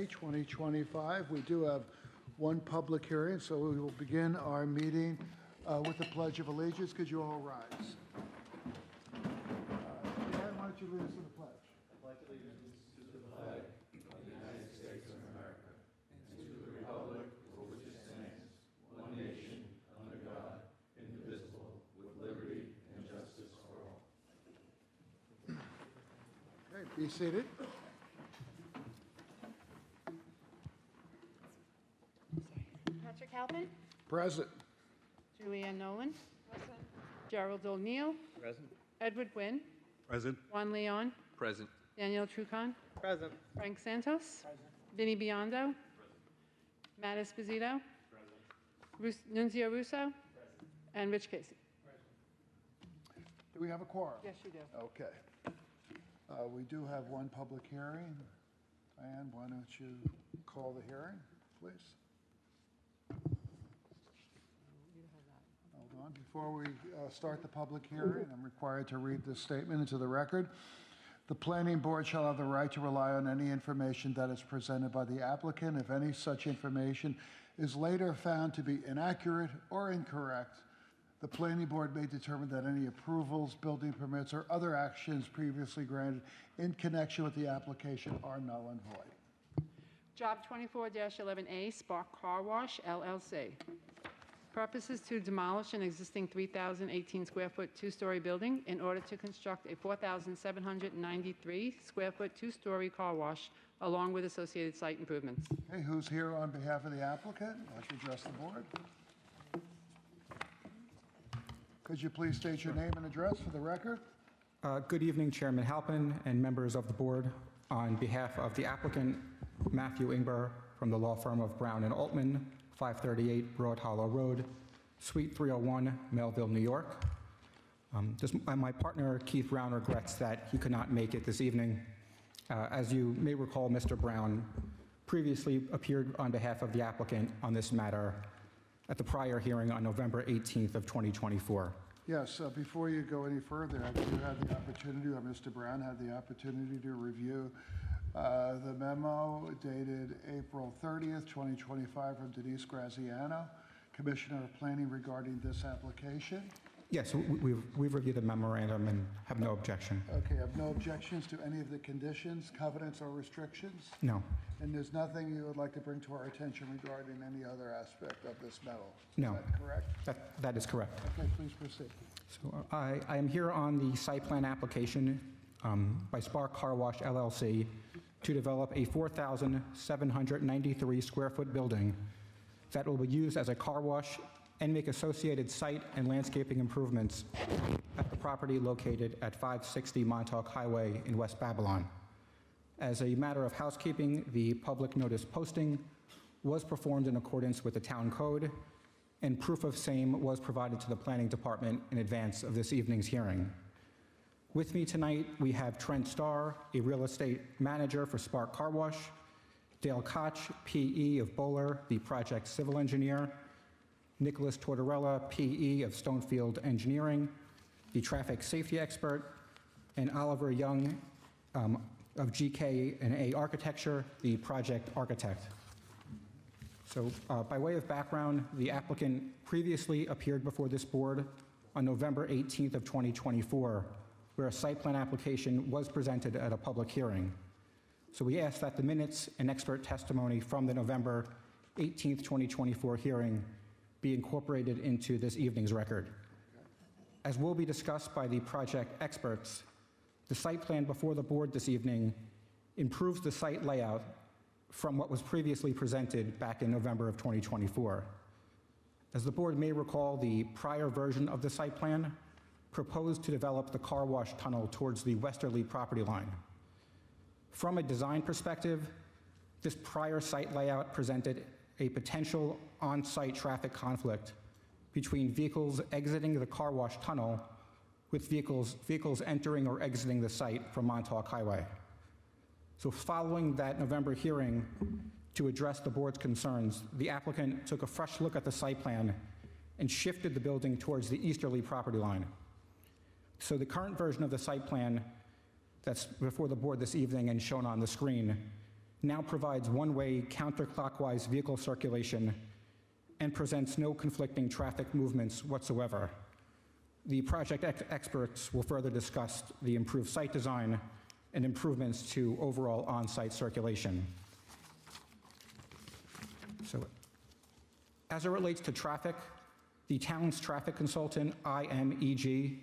May 2025. We do have one public hearing, so we will begin our meeting with the Pledge of Allegiance. Could you all rise? Dan, why don't you lead us in the pledge? I pledge allegiance to the flag of the United States of America and to the republic for which it stands, one nation, under God, indivisible, with liberty and justice for all. Okay, be seated. Patrick Halpin. Present. Julianne Nolan. Present. Gerald O'Neill. Present. Edward Wynn. Present. Juan Leon. Present. Daniel Trucon. Present. Frank Santos. Vinny Biondo. Matt Esposito. Nunzio Russo. And Rich Casey. Do we have a quorum? Yes, you do. Okay. We do have one public hearing. Diane, why don't you call the hearing, please? Hold on. Before we start the public hearing, I'm required to read this statement into the record. The planning board shall have the right to rely on any information that is presented by the applicant. If any such information is later found to be inaccurate or incorrect, the planning board may determine that any approvals, building permits, or other actions previously granted in connection with the application are null and void. Job 24-11A, Spark Car Wash, LLC. Purpose is to demolish an existing 3,018 square foot two-story building in order to construct a 4,793 square foot two-story car wash along with associated site improvements. Okay, who's here on behalf of the applicant? Why don't you address the board? Could you please state your name and address for the record? Good evening, Chairman Halpin and members of the board. On behalf of the applicant, Matthew Ingber from the law firm of Brown and Altman, 538 Broad Hollow Road, Suite 301, Melville, New York. My partner, Keith Brown, regrets that he could not make it this evening. As you may recall, Mr. Brown previously appeared on behalf of the applicant on this matter at the prior hearing on November 18th of 2024. Yes, before you go any further, have you had the opportunity, or Mr. Brown had the opportunity to review the memo dated April 30th, 2025 from Denise Graziano, Commissioner of Planning, regarding this application? Yes, we've reviewed the memorandum and have no objection. Okay, have no objections to any of the conditions, covenants, or restrictions? No. And there's nothing you would like to bring to our attention regarding any other aspect of this memo? No. Is that correct? That is correct. Okay, please proceed. So I am here on the site plan application by Spark Car Wash LLC to develop a 4,793 square foot building that will be used as a car wash and make associated site and landscaping improvements at the property located at 560 Montauk Highway in West Babylon. As a matter of housekeeping, the public notice posting was performed in accordance with the town code, and proof of same was provided to the planning department in advance of this evening's hearing. With me tonight, we have Trent Starr, a real estate manager for Spark Car Wash, Dale Koch, PE of Bowler, the project civil engineer, Nicholas Tortorella, PE of Stonefield Engineering, the traffic safety expert, and Oliver Young of GK&A Architecture, the project architect. So by way of background, the applicant previously appeared before this board on November 18th of 2024, where a site plan application was presented at a public hearing. So we ask that the minutes and expert testimony from the November 18th, 2024 hearing be incorporated into this evening's record. As will be discussed by the project experts, the site plan before the board this evening improves the site layout from what was previously presented back in November of 2024. As the board may recall, the prior version of the site plan proposed to develop the car wash tunnel towards the westerly property line. From a design perspective, this prior site layout presented a potential on-site traffic conflict between vehicles exiting the car wash tunnel with vehicles entering or exiting the site from Montauk Highway. So following that November hearing, to address the board's concerns, the applicant took a fresh look at the site plan and shifted the building towards the easterly property line. So the current version of the site plan that's before the board this evening and shown on the screen now provides one-way counterclockwise vehicle circulation and presents no conflicting traffic movements whatsoever. The project experts will further discuss the improved site design and improvements to overall on-site circulation. So, as it relates to traffic, the town's traffic consultant, IMEG,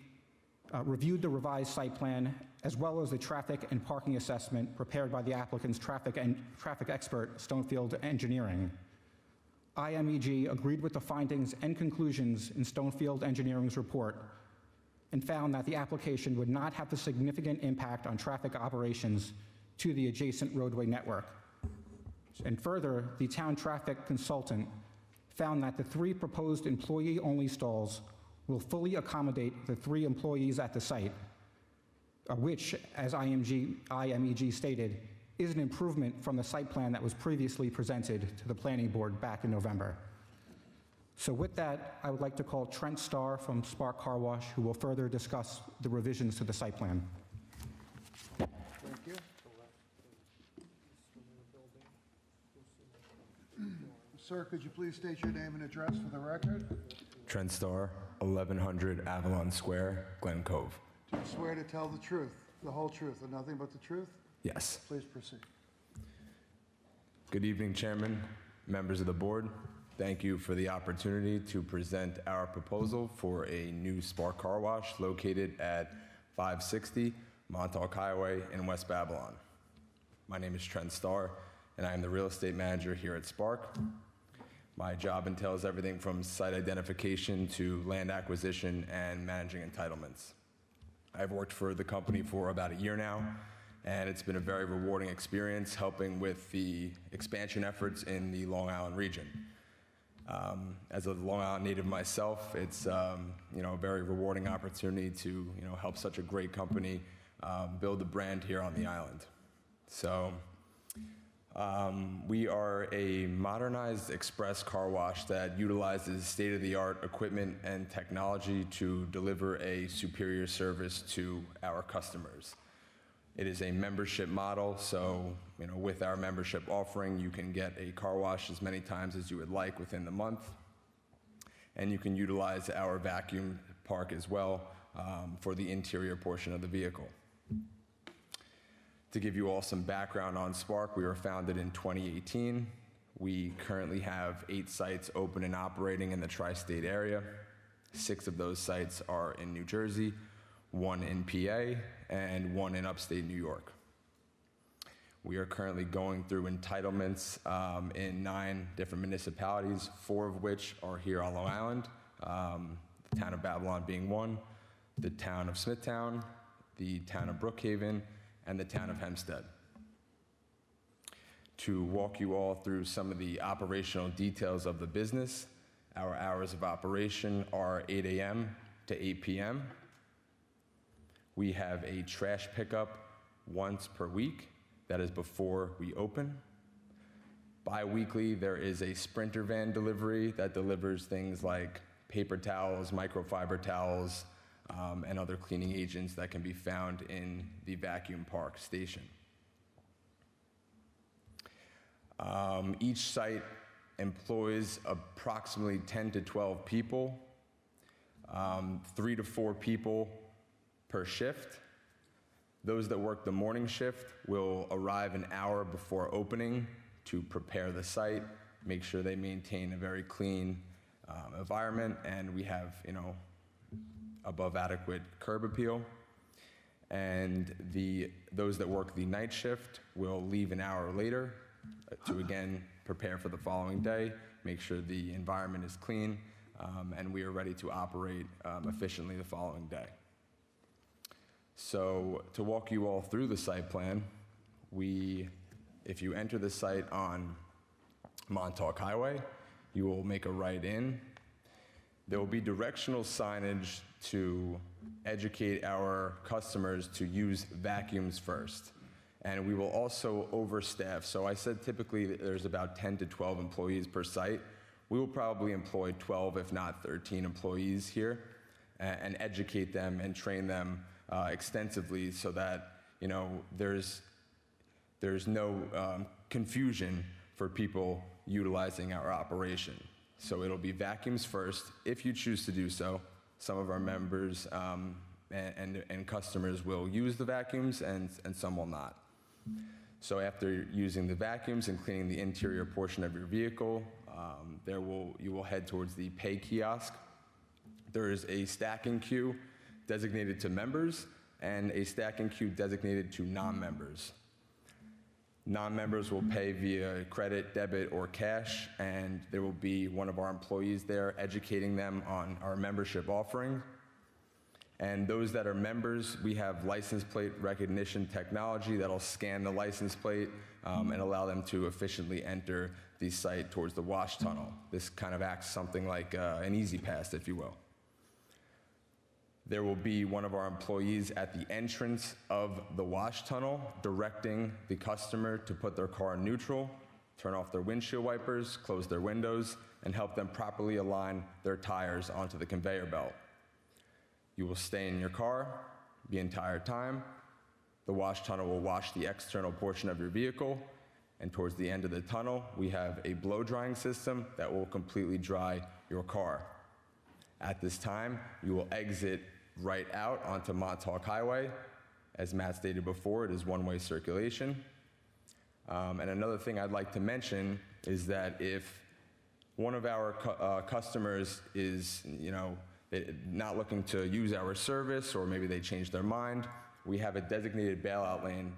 reviewed the revised site plan as well as the traffic and parking assessment prepared by the applicant's traffic expert, Stonefield Engineering. IMEG agreed with the findings and conclusions in Stonefield Engineering's report and found that the application would not have a significant impact on traffic operations to the adjacent roadway network. And further, the town traffic consultant found that the 3 proposed employee-only stalls will fully accommodate the 3 employees at the site, which, as IMEG stated, is an improvement from the site plan that was previously presented to the planning board back in November. So with that, I would like to call Trent Starr from Spark Car Wash, who will further discuss the revisions to the site plan. Thank you. Sir, could you please state your name and address for the record? Trent Starr, 1100 Avalon Square, Glen Cove. Do you swear to tell the truth, the whole truth, and nothing but the truth? Yes. Please proceed. Good evening, Chairman, members of the board. Thank you for the opportunity to present our proposal for a new Spark Car Wash located at 560 Montauk Highway in West Babylon. My name is Trent Starr, and I am the real estate manager here at Spark. My job entails everything from site identification to land acquisition and managing entitlements. I've worked for the company for about a year now, and it's been a very rewarding experience helping with the expansion efforts in the Long Island region. As a Long Island native myself, it's a very rewarding opportunity to help such a great company build a brand here on the island. So we are a modernized express car wash that utilizes state-of-the-art equipment and technology to deliver a superior service to our customers. It is a membership model, so with our membership offering, you can get a car wash as many times as you would like within the month, and you can utilize our vacuum park as well for the interior portion of the vehicle. To give you all some background on Spark, we were founded in 2018. We currently have 8 sites open and operating in the tri-state area. 6 of those sites are in New Jersey, 1 in PA, and 1 in upstate New York. We are currently going through entitlements in 9 different municipalities, 4 of which are here on Long Island, the town of Babylon being 1, the town of Smithtown, the town of Brookhaven, and the town of Hempstead. To walk you all through some of the operational details of the business, our hours of operation are 8 a.m. to 8 p.m. We have a trash pickup once per week. That is before we open. Bi-weekly, there is a Sprinter van delivery that delivers things like paper towels, microfiber towels, and other cleaning agents that can be found in the vacuum park station. Each site employs approximately 10 to 12 people, 3 to 4 people per shift. Those that work the morning shift will arrive an hour before opening to prepare the site, make sure they maintain a very clean environment, and we have, above adequate curb appeal. And those that work the night shift will leave an hour later to again prepare for the following day, make sure the environment is clean, and we are ready to operate efficiently the following day. So to walk you all through the site plan, if you enter the site on Montauk Highway, you will make a right in. There will be directional signage to educate our customers to use vacuums first. And we will also overstaff. So I said typically there's about 10 to 12 employees per site. We will probably employ 12, if not 13 employees here and educate them and train them extensively so that there's no confusion for people utilizing our operation. So it'll be vacuums first, if you choose to do so. Some of our members and customers will use the vacuums, and some will not. So after using the vacuums and cleaning the interior portion of your vehicle, you will head towards the pay kiosk. There is a stacking queue designated to members and a stacking queue designated to non-members. Non-members will pay via credit, debit, or cash, and there will be one of our employees there educating them on our membership offering. And those that are members, we have license plate recognition technology that'll scan the license plate and allow them to efficiently enter the site towards the wash tunnel. This kind of acts something like an easy pass, if you will. There will be one of our employees at the entrance of the wash tunnel directing the customer to put their car in neutral, turn off their windshield wipers, close their windows, and help them properly align their tires onto the conveyor belt. You will stay in your car the entire time. The wash tunnel will wash the external portion of your vehicle, and towards the end of the tunnel, we have a blow drying system that will completely dry your car. At this time, you will exit right out onto Montauk Highway. As Matt stated before, it is one-way circulation. And another thing I'd like to mention is that if one of our customers is, not looking to use our service, or maybe they change their mind, we have a designated bailout lane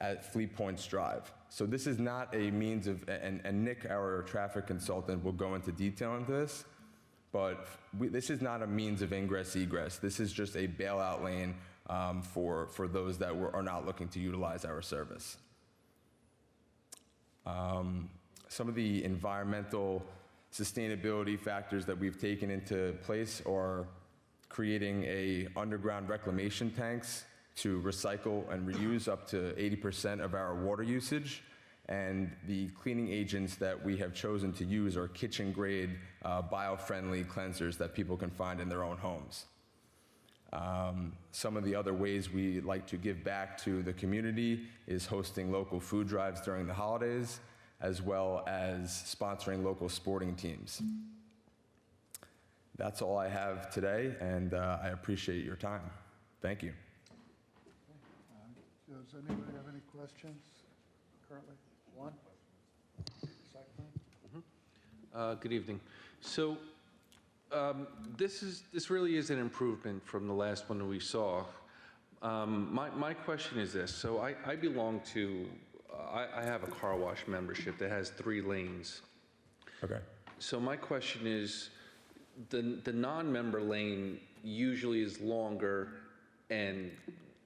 at Fleet Points Drive. So this is not a means of, and Nick, our traffic consultant, will go into detail into this, but this is not a means of ingress egress. This is just a bailout lane for those that are not looking to utilize our service. Some of the environmental sustainability factors that we've taken into place are creating underground reclamation tanks to recycle and reuse up to 80% of our water usage. And the cleaning agents that we have chosen to use are kitchen-grade, bio-friendly cleansers that people can find in their own homes. Some of the other ways we like to give back to the community is hosting local food drives during the holidays, as well as sponsoring local sporting teams. That's all I have today, and I appreciate your time. Thank you. Does anybody have any questions currently? One? Second? Good evening. So this really is an improvement from the last one that we saw. My question is this. So I belong to, I have a car wash membership that has 3 lanes. Okay. So my question is, the non-member lane usually is longer and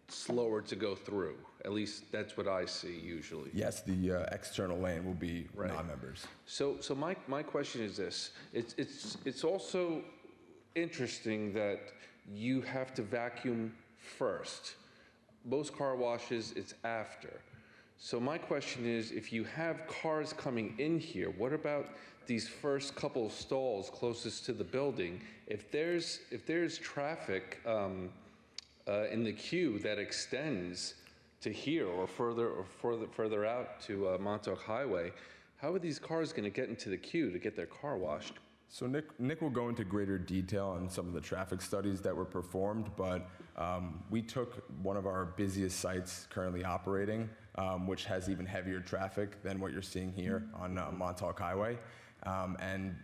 slower to go through. At least that's what I see usually. Yes, the external lane will be Right. non-members. So my question is this: it's also interesting that you have to vacuum first. Most car washes, it's after. So my question is, if you have cars coming in here, what about these first couple of stalls closest to the building? If there's traffic in the queue that extends to here or further out to Montauk Highway, how are these cars going to get into the queue to get their car washed? So Nick will go into greater detail on some of the traffic studies that were performed, but we took one of our busiest sites currently operating, which has even heavier traffic than what you're seeing here on Montauk Highway. And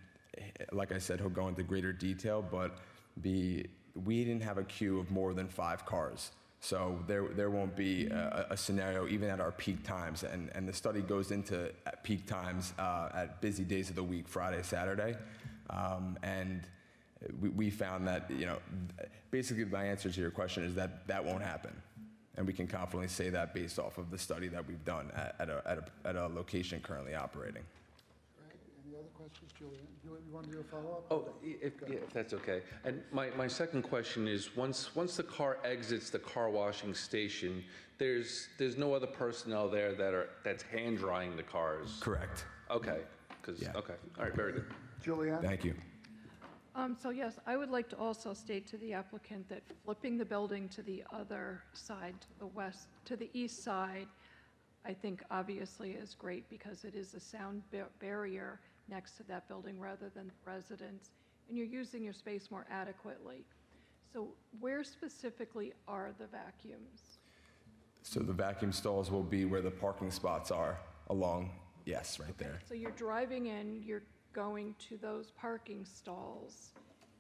like I said, he'll go into greater detail, but we didn't have a queue of more than 5 cars. So there won't be a scenario even at our peak times. And the study goes into peak times at busy days of the week, Friday, Saturday. And we found that, basically my answer to your question is that won't happen. And we can confidently say that based off of the study that we've done at a location currently operating. Great. Any other questions, Julian? You want to do a follow-up? Oh, if that's okay. And my second question is, once the car exits the car washing station, there's no other personnel there that's hand drying the cars? Correct. Okay. Yeah. Okay. All right. Very good. Julianne? Thank you. So yes, I would like to also state to the applicant that flipping the building to the other side, to the west, to the east side, I think obviously is great because it is a sound barrier next to that building rather than residents, and you're using your space more adequately. So where specifically are the vacuums? So the vacuum stalls will be where the parking spots are along, yes, right there. So you're driving in, you're going to those parking stalls,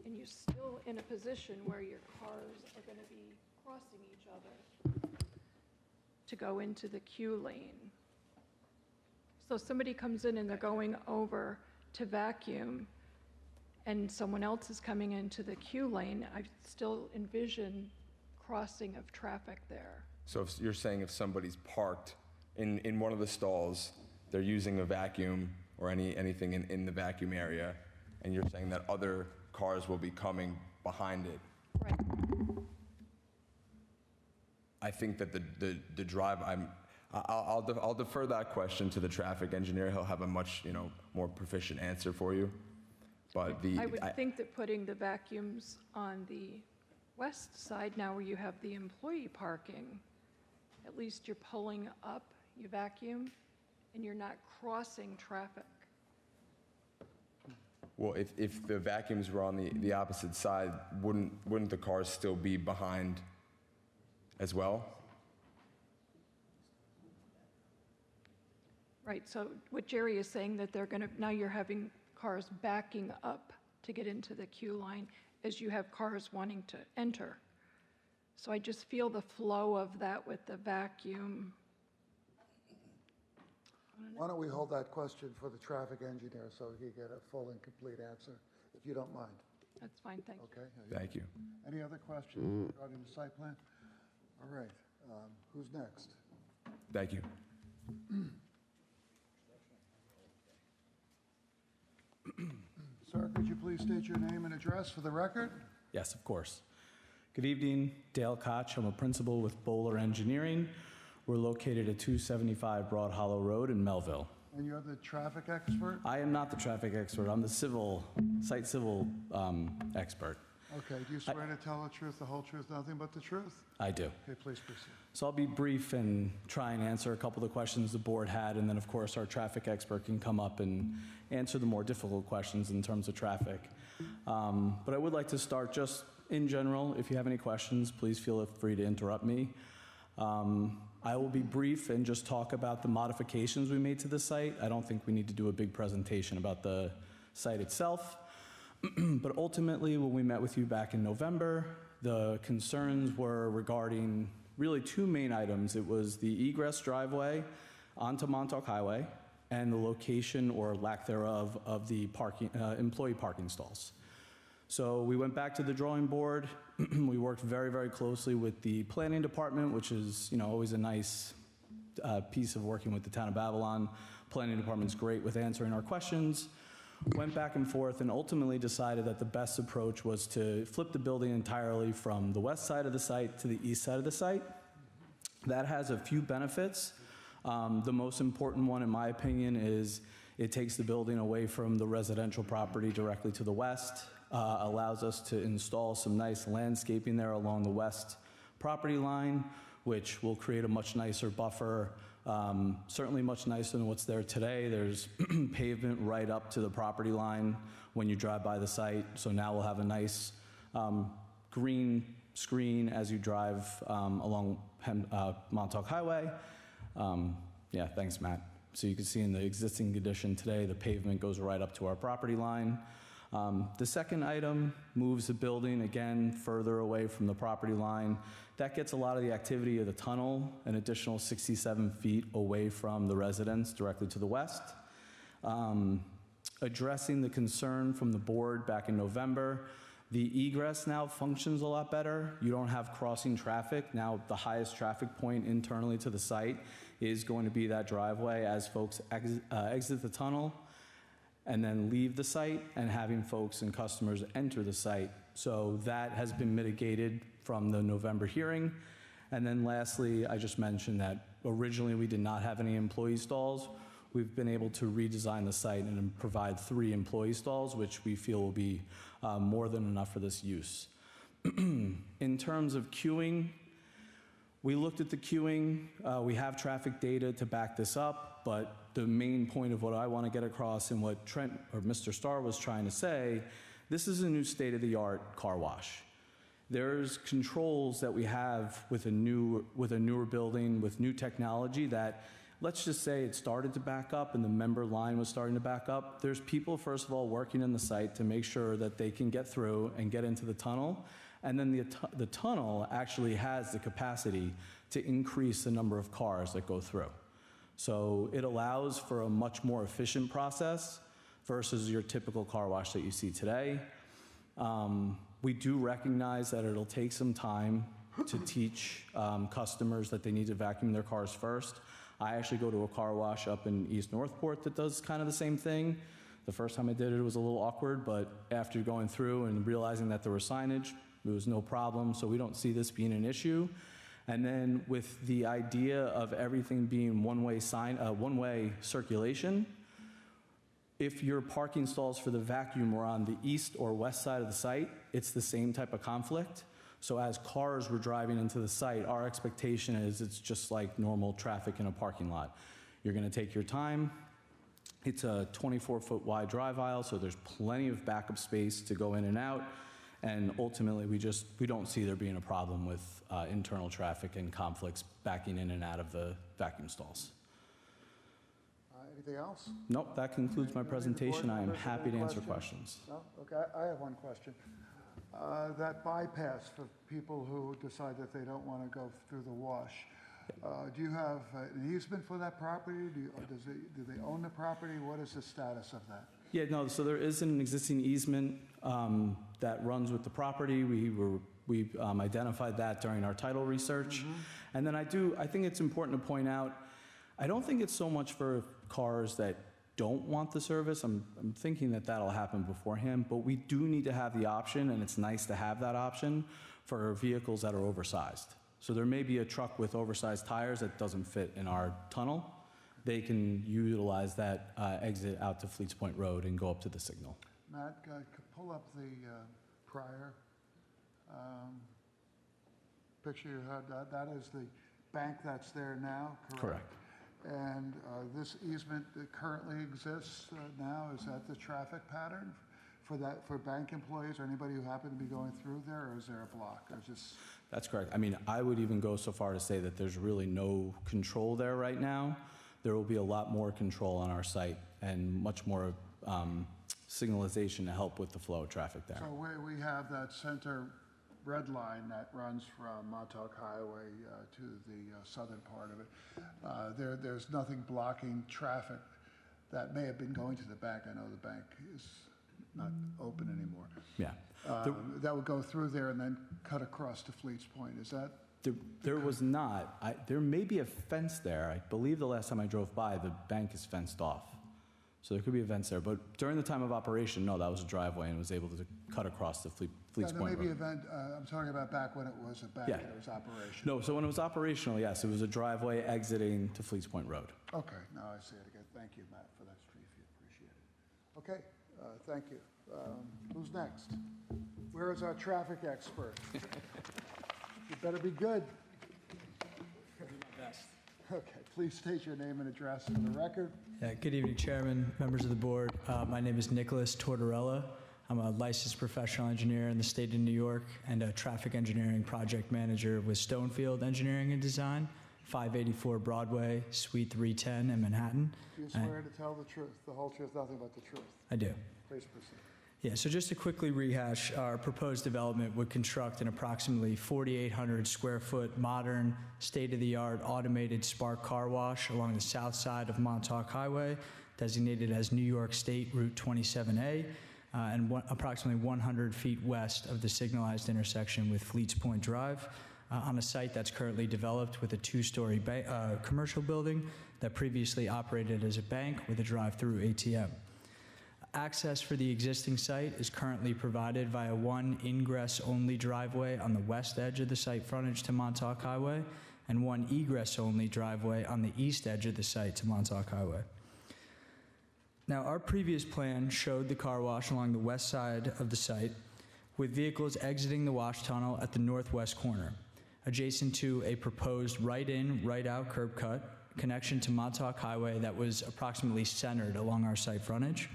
and you're still in a position where your cars are going to be crossing each other to go into the queue lane. So somebody comes in and they're going over to vacuum, and someone else is coming into the queue lane, I still envision crossing of traffic there. So if you're saying if somebody's parked in one of the stalls, they're using a vacuum or anything in the vacuum area, and you're saying that other cars will be coming behind it, Right. I think that the drive, I'll defer that question to the traffic engineer. He'll have a much, more proficient answer for you. But I would think that putting the vacuums on the west side, now where you have the employee parking, at least you're pulling up, you vacuum, and you're not crossing traffic. Well, if the vacuums were on the opposite side, wouldn't the cars still be behind as well? Right, so what Jerry is saying that they're going to, now you're having cars backing up to get into the queue line as you have cars wanting to enter. So I just feel the flow of that with the vacuum. Why don't we hold that question for the traffic engineer so he get a full and complete answer, if you don't mind, That's fine, thank you. okay? Thank you. Any other questions regarding the site plan? All right, who's next? Thank you. Sir, could you please state your name and address for the record? Yes, of course. Good evening, Dale Koch. I'm a principal with Bowler Engineering. We're located at 275 Broad Hollow Road in Melville. And you're the traffic expert? I am not the traffic expert. I'm the site civil expert. Okay, do you swear to tell the truth, the whole truth, nothing but the truth? I do. Okay, please proceed. So I'll be brief and try and answer a couple of the questions the board had, and then of course our traffic expert can come up and answer the more difficult questions in terms of traffic. But I would like to start just in general. If you have any questions, please feel free to interrupt me. I will be brief and just talk about the modifications we made to the site. I don't think we need to do a big presentation about the site itself. But ultimately, when we met with you back in November, the concerns were regarding really two main items. It was the egress driveway onto Montauk Highway and the location or lack thereof of the employee parking stalls. So we went back to the drawing board. We worked very, very closely with the planning department, which is always a nice piece of working with the town of Babylon. Planning department's great with answering our questions. Went back and forth and ultimately decided that the best approach was to flip the building entirely from the west side of the site to the east side of the site. That has a few benefits. The most important one, in my opinion, is it takes the building away from the residential property directly to the west, allows us to install some nice landscaping there along the west property line, which will create a much nicer buffer. Certainly much nicer than what's there today. There's pavement right up to the property line when you drive by the site. So now we'll have a nice green screen as you drive along Montauk Highway. Yeah, thanks, Matt. So you can see in the existing condition today, the pavement goes right up to our property line. The second item moves the building, again, further away from the property line. That gets a lot of the activity of the tunnel, an additional 67 feet away from the residence directly to the west. Addressing the concern from the board back in November, the egress now functions a lot better. You don't have crossing traffic. Now the highest traffic point internally to the site is going to be that driveway as folks exit the tunnel and then leave the site, and having folks and customers enter the site. So that has been mitigated from the November hearing. And then lastly, I just mentioned that originally we did not have any employee stalls. We've been able to redesign the site and provide 3 employee stalls, which we feel will be more than enough for this use. In terms of queuing, We looked at the queuing. We have traffic data to back this up, but the main point of what I want to get across and what Trent or Mr. Starr was trying to say, this is a new state-of-the-art car wash. There's controls that we have with a newer building with new technology that, let's just say it started to back up and the member line was starting to back up. There's people, first of all, working in the site to make sure that they can get through and get into the tunnel. And then the tunnel actually has the capacity to increase the number of cars that go through. So it allows for a much more efficient process versus your typical car wash that you see today. We do recognize that it'll take some time to teach customers that they need to vacuum their cars first. I actually go to a car wash up in East Northport that does kind of the same thing. The first time I did it, it was a little awkward, but after going through and realizing that there was signage, it was no problem, so we don't see this being an issue. And then with the idea of everything being one-way circulation, if your parking stalls for the vacuum were on the east or west side of the site, it's the same type of conflict. So as cars were driving into the site, our expectation is it's just like normal traffic in a parking lot. You're gonna take your time. It's a 24-foot wide drive aisle, so there's plenty of backup space to go in and out. And ultimately, we don't see there being a problem with internal traffic and conflicts backing in and out of the vacuum stalls. Anything else? Nope, that concludes my presentation. I am Board members have happy to any answer questions? questions. No? Okay, I have one question. That bypass for people who decide that they don't want to go through the wash, do you have an easement for that property? Do they own the property? What is the status of that? Yeah, no, so there is an existing easement that runs with the property. We identified that during our title research. And then I think it's important to point out, I don't think it's so much for cars that don't want the service. I'm thinking that that'll happen beforehand, but we do need to have the option, and it's nice to have that option for vehicles that are oversized. So there may be a truck with oversized tires that doesn't fit in our tunnel. They can utilize that exit out to Fleets Point Road and go up to the signal. Matt, pull up the prior picture you had. That is the bank that's there now, correct? Correct. And this easement that currently exists now, is that the traffic pattern for bank employees or anybody who happen to be going through there, or is there a block? Or just... That's correct. I mean, I would even go so far to say that there's really no control there right now. There will be a lot more control on our site and much more signalization to help with the flow of traffic there. So we have that center red line that runs from Montauk Highway to the southern part of it. There's nothing blocking traffic that may have been going to the bank. I know the bank is not open anymore. Yeah. That would go through there and then cut across to Fleets Point. Is that? There was not. There may be a fence there. I believe the last time I drove by, the bank is fenced off. So there could be a fence there. But during the time of operation, no, that was a driveway and was able to cut across the Fleets Point There may be Road. a vent. I'm talking about back when it was a bank Yeah. and it was operational. No, so when it was operational, yes, it was a driveway exiting to Fleets Point Road. Okay, now I see it again. Thank you, Matt, for that street view. Appreciate it. Okay, thank you. Who's next? Where is our traffic expert? You better be good. Do my best. Okay, please state your name and address for the record. Yeah, good evening, Chairman, members of the board. My name is Nicholas Tortorella. I'm a licensed professional engineer in the state of New York and a traffic engineering project manager with Stonefield Engineering and Design, 584 Broadway, Suite 310 in Manhattan. Do you swear to tell the truth, the whole truth, nothing but the truth? I do. Please proceed. Yeah, so just to quickly rehash, our proposed development would construct an approximately 4,800 square foot modern, state-of-the-art automated Spark car wash along the south side of Montauk Highway, designated as New York State Route 27A, and approximately 100 feet west of the signalized intersection with Fleets Point Drive, on a site that's currently developed with a two-story commercial building that previously operated as a bank with a drive-through ATM. Access for the existing site is currently provided via one ingress-only driveway on the west edge of the site frontage to Montauk Highway and one egress-only driveway on the east edge of the site to Montauk Highway. Now, our previous plan showed the car wash along the west side of the site with vehicles exiting the wash tunnel at the northwest corner. adjacent to a proposed right-in, right-out curb cut connection to Montauk Highway that was approximately centered along our site frontage.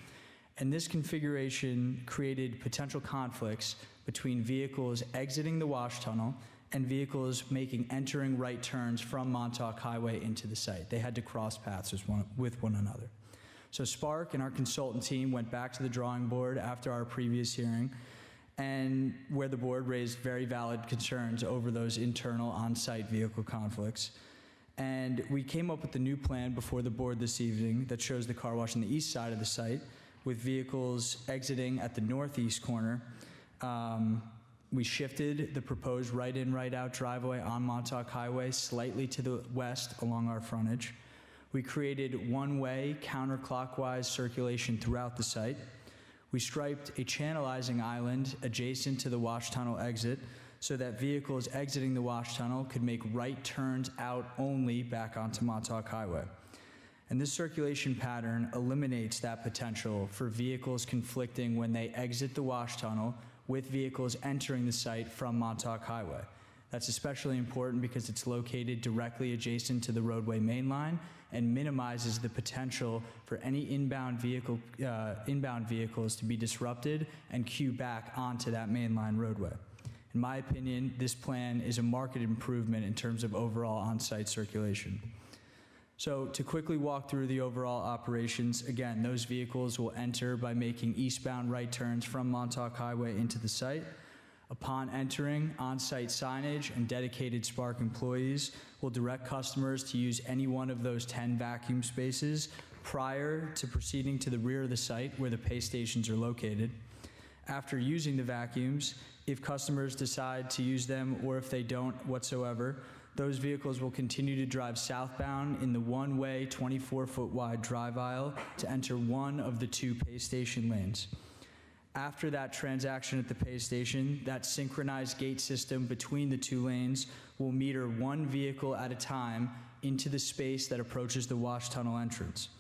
And this configuration created potential conflicts between vehicles exiting the wash tunnel and vehicles entering right turns from Montauk Highway into the site. They had to cross paths with one another. So Spark and our consultant team went back to the drawing board after our previous hearing, and where the board raised very valid concerns over those internal on-site vehicle conflicts. And we came up with a new plan before the board this evening that shows the car wash on the east side of the site with vehicles exiting at the northeast corner. We shifted the proposed right-in, right-out driveway on Montauk Highway slightly to the west along our frontage. We created one-way counterclockwise circulation throughout the site. We striped a channelizing island adjacent to the wash tunnel exit so that vehicles exiting the wash tunnel could make right turns out only back onto Montauk Highway. And this circulation pattern eliminates that potential for vehicles conflicting when they exit the wash tunnel with vehicles entering the site from Montauk Highway. That's especially important because it's located directly adjacent to the roadway main line and minimizes the potential for any inbound vehicles to be disrupted and queue back onto that mainline roadway. In my opinion, this plan is a marked improvement in terms of overall on-site circulation. So to quickly walk through the overall operations, again, those vehicles will enter by making eastbound right turns from Montauk Highway into the site. Upon entering, on-site signage and dedicated Spark employees will direct customers to use any one of those 10 vacuum spaces prior to proceeding to the rear of the site where the pay stations are located. After using the vacuums, if customers decide to use them or if they don't whatsoever, those vehicles will continue to drive southbound in the one-way 24-foot wide drive aisle to enter one of the two pay station lanes. After that transaction at the pay station, that synchronized gate system between the two lanes will meter one vehicle at a time into the space that approaches the wash tunnel entrance.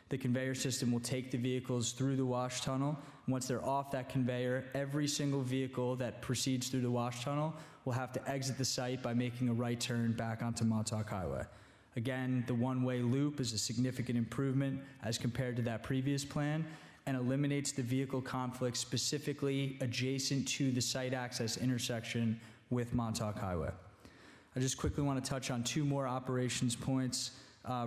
The conveyor system will take the vehicles through the wash tunnel. Once they're off that conveyor, every single vehicle that proceeds through the wash tunnel will have to exit the site by making a right turn back onto Montauk Highway. Again, the one-way loop is a significant improvement as compared to that previous plan and eliminates the vehicle conflict specifically adjacent to the site access intersection with Montauk Highway. I just quickly want to touch on two more operations points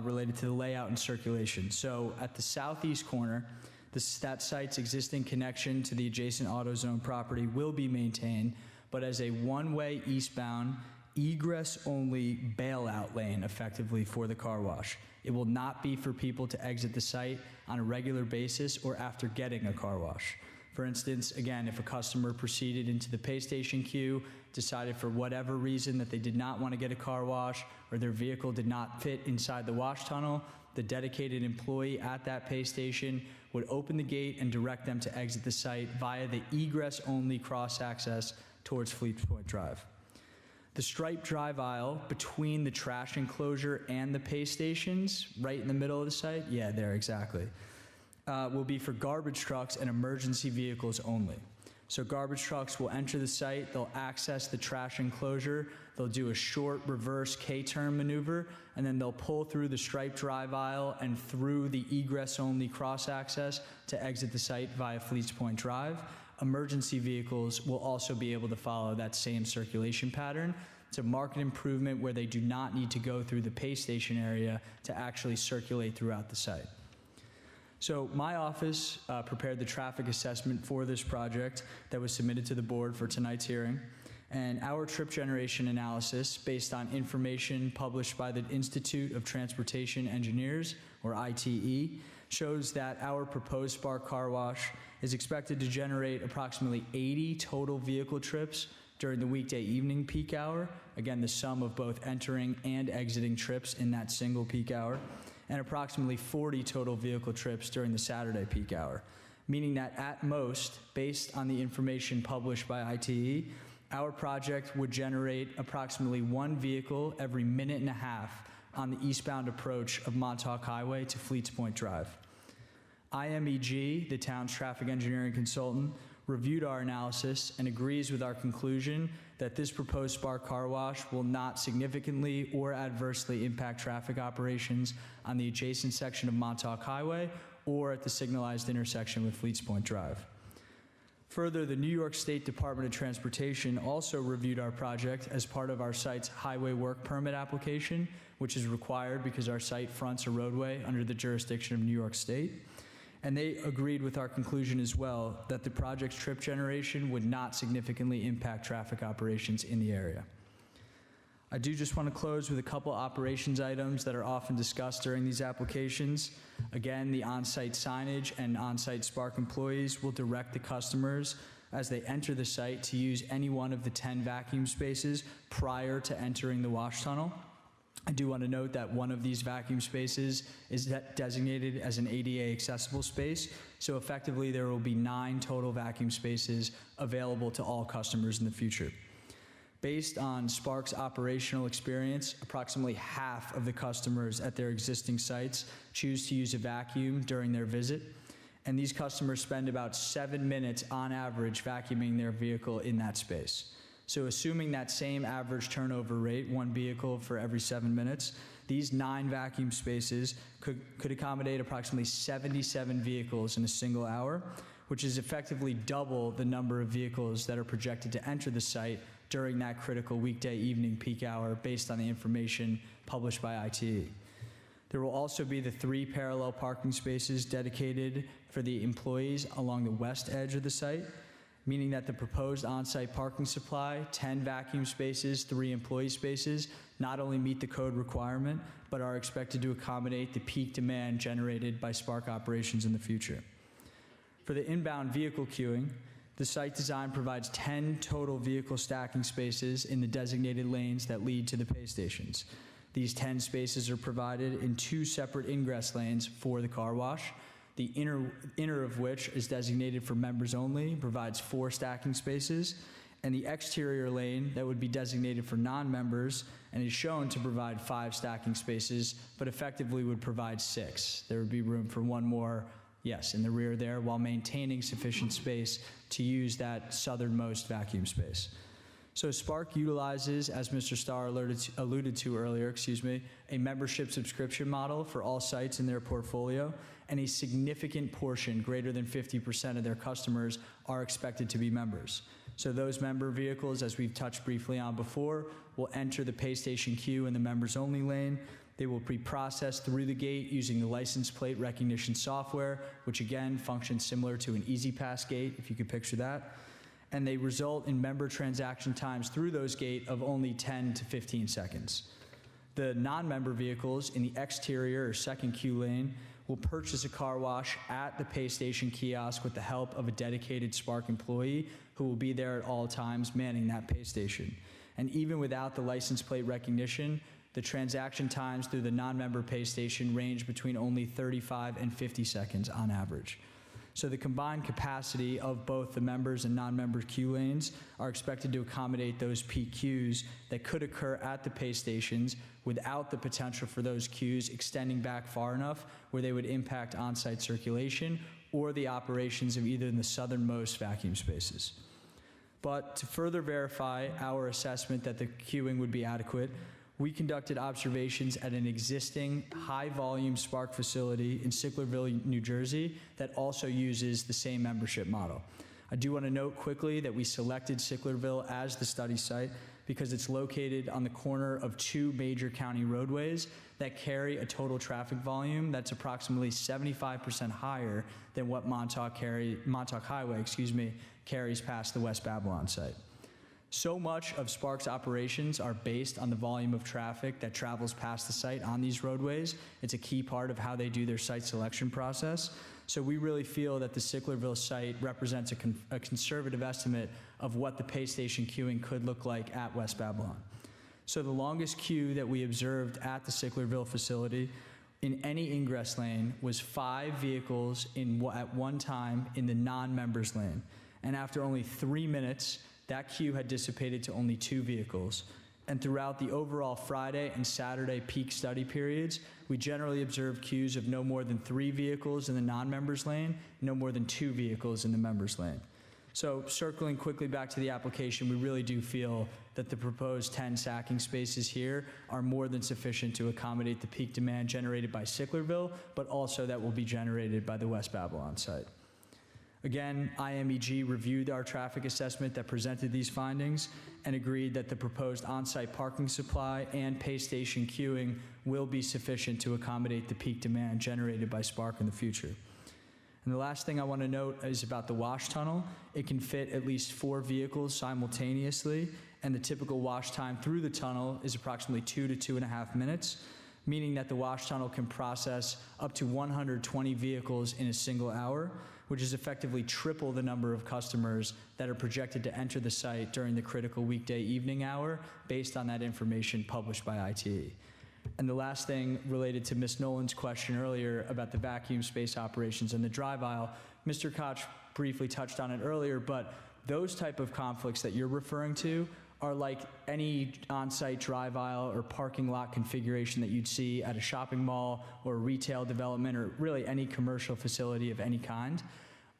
related to the layout and circulation. So at the southeast corner, that site's existing connection to the adjacent AutoZone property will be maintained, but as a one-way eastbound, egress-only bailout lane effectively for the car wash. It will not be for people to exit the site on a regular basis or after getting a car wash. For instance, again, if a customer proceeded into the pay station queue, decided for whatever reason that they did not want to get a car wash or their vehicle did not fit inside the wash tunnel, the dedicated employee at that pay station would open the gate and direct them to exit the site via the egress-only cross-access towards Fleet Point Drive. The striped drive aisle between the trash enclosure and the pay stations, right in the middle of the site, yeah, there, exactly, will be for garbage trucks and emergency vehicles only. So garbage trucks will enter the site, they'll access the trash enclosure, they'll do a short reverse K-turn maneuver, and then they'll pull through the striped drive aisle and through the egress-only cross-access to exit the site via Fleets Point Drive. Emergency vehicles will also be able to follow that same circulation pattern. It's a marked improvement where they do not need to go through the pay station area to actually circulate throughout the site. So my office prepared the traffic assessment for this project that was submitted to the board for tonight's hearing. And our trip generation analysis, based on information published by the Institute of Transportation Engineers, or ITE, shows that our proposed Spark car wash is expected to generate approximately 80 total vehicle trips during the weekday evening peak hour. Again, the sum of both entering and exiting trips in that single peak hour, and approximately 40 total vehicle trips during the Saturday peak hour, meaning that at most, based on the information published by ITE, our project would generate approximately one vehicle every minute and a half on the eastbound approach of Montauk Highway to Fleets Point Drive. IMEG, the town's traffic engineering consultant, reviewed our analysis and agrees with our conclusion that this proposed Spark Car Wash will not significantly or adversely impact traffic operations on the adjacent section of Montauk Highway or at the signalized intersection with Fleets Point Drive. Further, the New York State Department of Transportation also reviewed our project as part of our site's highway work permit application, which is required because our site fronts a roadway under the jurisdiction of New York State. And they agreed with our conclusion as well that the project's trip generation would not significantly impact traffic operations in the area. I do just want to close with a couple operations items that are often discussed during these applications. Again, the on-site signage and on-site Spark employees will direct the customers as they enter the site to use any one of the 10 vacuum spaces prior to entering the wash tunnel. I do want to note that one of these vacuum spaces is designated as an ADA accessible space, so effectively there will be 9 total vacuum spaces available to all customers in the future. Based on Spark's operational experience, approximately half of the customers at their existing sites choose to use a vacuum during their visit, and these customers spend about 7 minutes on average vacuuming their vehicle in that space. So assuming that same average turnover rate, 1 vehicle for every 7 minutes, these 9 vacuum spaces could accommodate approximately 77 vehicles in a single hour, which is effectively double the number of vehicles that are projected to enter the site during that critical weekday evening peak hour based on the information published by ITE. There will also be the 3 parallel parking spaces dedicated for the employees along the west edge of the site, meaning that the proposed on-site parking supply, 10 vacuum spaces, 3 employee spaces, not only meet the code requirement, but are expected to accommodate the peak demand generated by Spark operations in the future. For the inbound vehicle queuing, the site design provides 10 total vehicle stacking spaces in the designated lanes that lead to the pay stations. These 10 spaces are provided in 2 separate ingress lanes for the car wash. The inner of which is designated for members only, provides 4 stacking spaces, and the exterior lane that would be designated for non-members and is shown to provide 5 stacking spaces, but effectively would provide 6. There would be room for 1 more, yes, in the rear there, while maintaining sufficient space to use that southernmost vacuum space. So Spark utilizes, as Mr. Starr alluded to earlier, a membership subscription model for all sites in their portfolio, and a significant portion, greater than 50% of their customers, are expected to be members. So those member vehicles, as we've touched briefly on before, will enter the pay station queue in the members-only lane. They will pre-process through the gate using the license plate recognition software, which again functions similar to an EasyPass gate, if you could picture that. And they result in member transaction times through those gates of only 10 to 15 seconds. The non-member vehicles in the exterior or second queue lane will purchase a car wash at the pay station kiosk with the help of a dedicated Spark employee who will be there at all times manning that pay station. And even without the license plate recognition, the transaction times through the non-member pay station range between only 35 and 50 seconds on average. So the combined capacity of both the members and non-member queue lanes are expected to accommodate those peak queues that could occur at the pay stations without the potential for those queues extending back far enough where they would impact on-site circulation or the operations of either the southernmost vacuum spaces. But to further verify our assessment that the queuing would be adequate, we conducted observations at an existing high-volume Spark facility in Sicklerville, New Jersey, that also uses the same membership model. I do want to note quickly that we selected Sicklerville as the study site because it's located on the corner of 2 major county roadways that carry a total traffic volume that's approximately 75% higher than what Montauk Highway, carries past the West Babylon site. So much of Spark's operations are based on the volume of traffic that travels past the site on these roadways. It's a key part of how they do their site selection process. So we really feel that the Sicklerville site represents a conservative estimate of what the pay station queuing could look like at West Babylon. So the longest queue that we observed at the Sicklerville facility in any ingress lane was 5 vehicles at one time in the non-members lane. And after only 3 minutes, that queue had dissipated to only 2 vehicles. And throughout the overall Friday and Saturday peak study periods, we generally observed queues of no more than 3 vehicles in the non-members lane, no more than 2 vehicles in the members lane. So circling quickly back to the application, we really do feel that the proposed 10 stacking spaces here are more than sufficient to accommodate the peak demand generated by Sicklerville, but also that will be generated by the West Babylon site. Again, IMEG reviewed our traffic assessment that presented these findings and agreed that the proposed on-site parking supply and pay station queuing will be sufficient to accommodate the peak demand generated by Spark in the future. And the last thing I want to note is about the wash tunnel. It can fit at least 4 vehicles simultaneously, and the typical wash time through the tunnel is approximately 2 to 2.5 minutes, meaning that the wash tunnel can process up to 120 vehicles in a single hour, which is effectively triple the number of customers that are projected to enter the site during the critical weekday evening hour based on that information published by ITE. And the last thing related to Ms. Nolan's question earlier about the vacuum space operations and the drive aisle, Mr. Koch briefly touched on it earlier, but those type of conflicts that you're referring to are like any on-site drive aisle or parking lot configuration that you'd see at a shopping mall or retail development or really any commercial facility of any kind.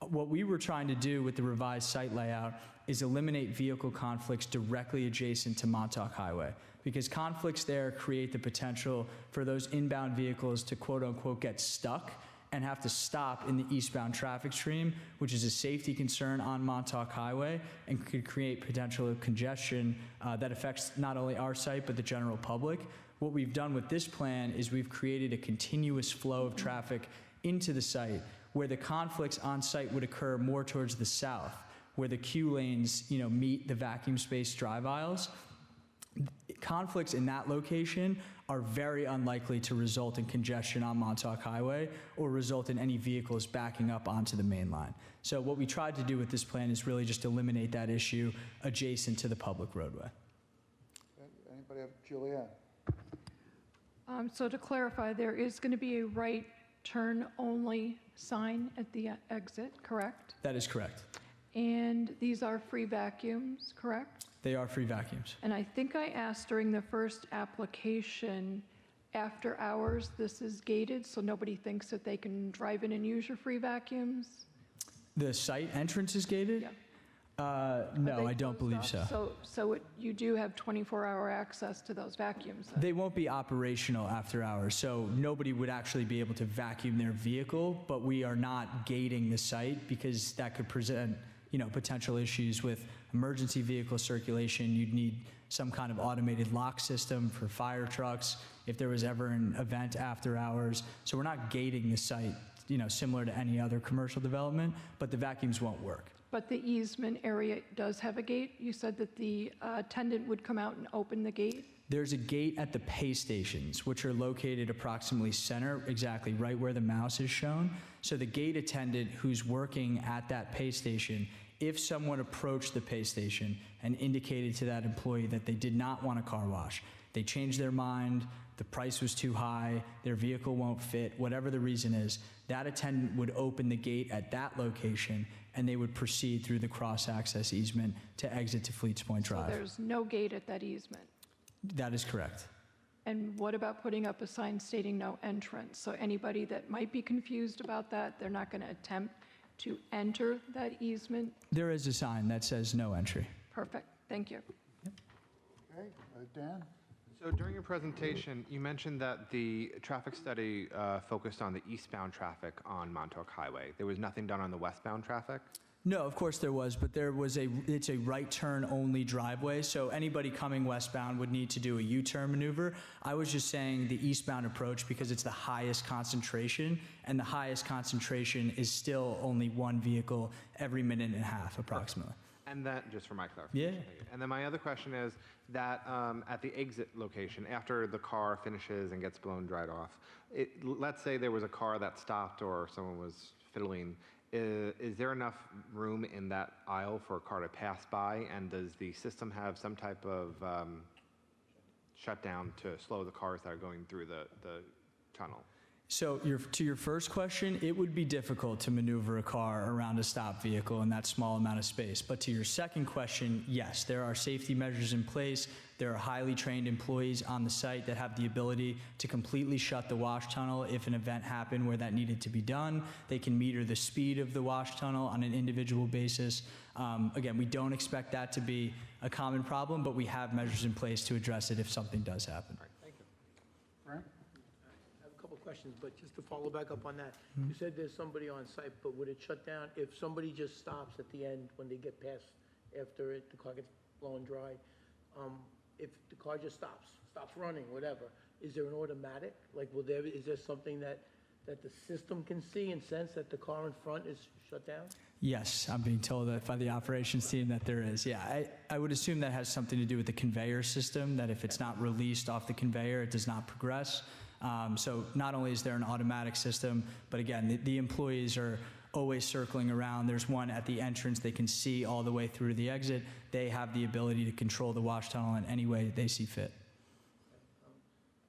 What we were trying to do with the revised site layout is eliminate vehicle conflicts directly adjacent to Montauk Highway, because conflicts there create the potential for those inbound vehicles to quote-unquote get stuck and have to stop in the eastbound traffic stream, which is a safety concern on Montauk Highway and could create potential congestion that affects not only our site but the general public. What we've done with this plan is we've created a continuous flow of traffic into the site where the conflicts on site would occur more towards the south, where the queue lanes, meet the vacuum space drive aisles. Conflicts in that location are very unlikely to result in congestion on Montauk Highway or result in any vehicles backing up onto the main line. So what we tried to do with this plan is really just eliminate that issue adjacent to the public roadway. Anybody have, Julianne? So to clarify, there is going to be a right turn only sign at the exit, correct? That is correct. And these are free vacuums, correct? They are free vacuums. And I think I asked during the first application, after hours, this is gated, so nobody thinks that they can drive in and use your free vacuums? The site entrance is gated? Yeah. No, Are they I don't closed believe off? so. So you do have 24-hour access to those vacuums then? They won't be operational after hours, so nobody would actually be able to vacuum their vehicle, but we are not gating the site because that could present, potential issues with emergency vehicle circulation. You'd need some kind of automated lock system for fire trucks if there was ever an event after hours. So we're not gating the site, similar to any other commercial development, but the vacuums won't work. But the easement area does have a gate? You said that the attendant would come out and open the gate? There's a gate at the pay stations, which are located approximately center, exactly right where the mouse is shown. So the gate attendant who's working at that pay station, if someone approached the pay station and indicated to that employee that they did not want a car wash, they changed their mind, the price was too high, their vehicle won't fit, whatever the reason is, that attendant would open the gate at that location and they would proceed through the cross-access easement to exit to Fleets Point Drive. So there's no gate at that easement? That is correct. And what about putting up a sign stating no entrance? So anybody that might be confused about that, they're not going to attempt to enter that easement? There is a sign that says no entry. Perfect, thank you. Okay, Dan? So during your presentation, you mentioned that the traffic study focused on the eastbound traffic on Montauk Highway. There was nothing done on the westbound traffic? No, of course there was, but it's a right turn only driveway, so anybody coming westbound would need to do a U-turn maneuver. I was just saying the eastbound approach because it's the highest concentration, and the highest concentration is still only one vehicle every minute and a half, approximately. And then, just for my clarification. Yeah. And then my other question is that at the exit location, after the car finishes and gets blown dried off, let's say there was a car that stopped or someone was fiddling. Is there enough room in that aisle for a car to pass by? And does the system have some type of shutdown to slow the cars that are going through the tunnel? So to your first question, it would be difficult to maneuver a car around a stopped vehicle in that small amount of space. But to your second question, yes, there are safety measures in place. There are highly trained employees on the site that have the ability to completely shut the wash tunnel if an event happened where that needed to be done. They can meter the speed of the wash tunnel on an individual basis. Again, we don't expect that to be a common problem, but we have measures in place to address it if something does happen. Frank? I have a couple of questions, but just to follow back up on that, you said there's somebody on site, but would it shut down if somebody just stops at the end when they get past, after the car gets blown dry? If the car just stops running, whatever, is there an automatic? Like, is there something that the system can see and sense that the car in front is shut down? Yes, I'm being told that by the operations team that there is. Yeah, I would assume that has something to do with the conveyor system, that if it's not released off the conveyor, it does not progress. So not only is there an automatic system, but again, the employees are always circling around. There's one at the entrance. They can see all the way through to the exit. They have the ability to control the wash tunnel in any way they see fit.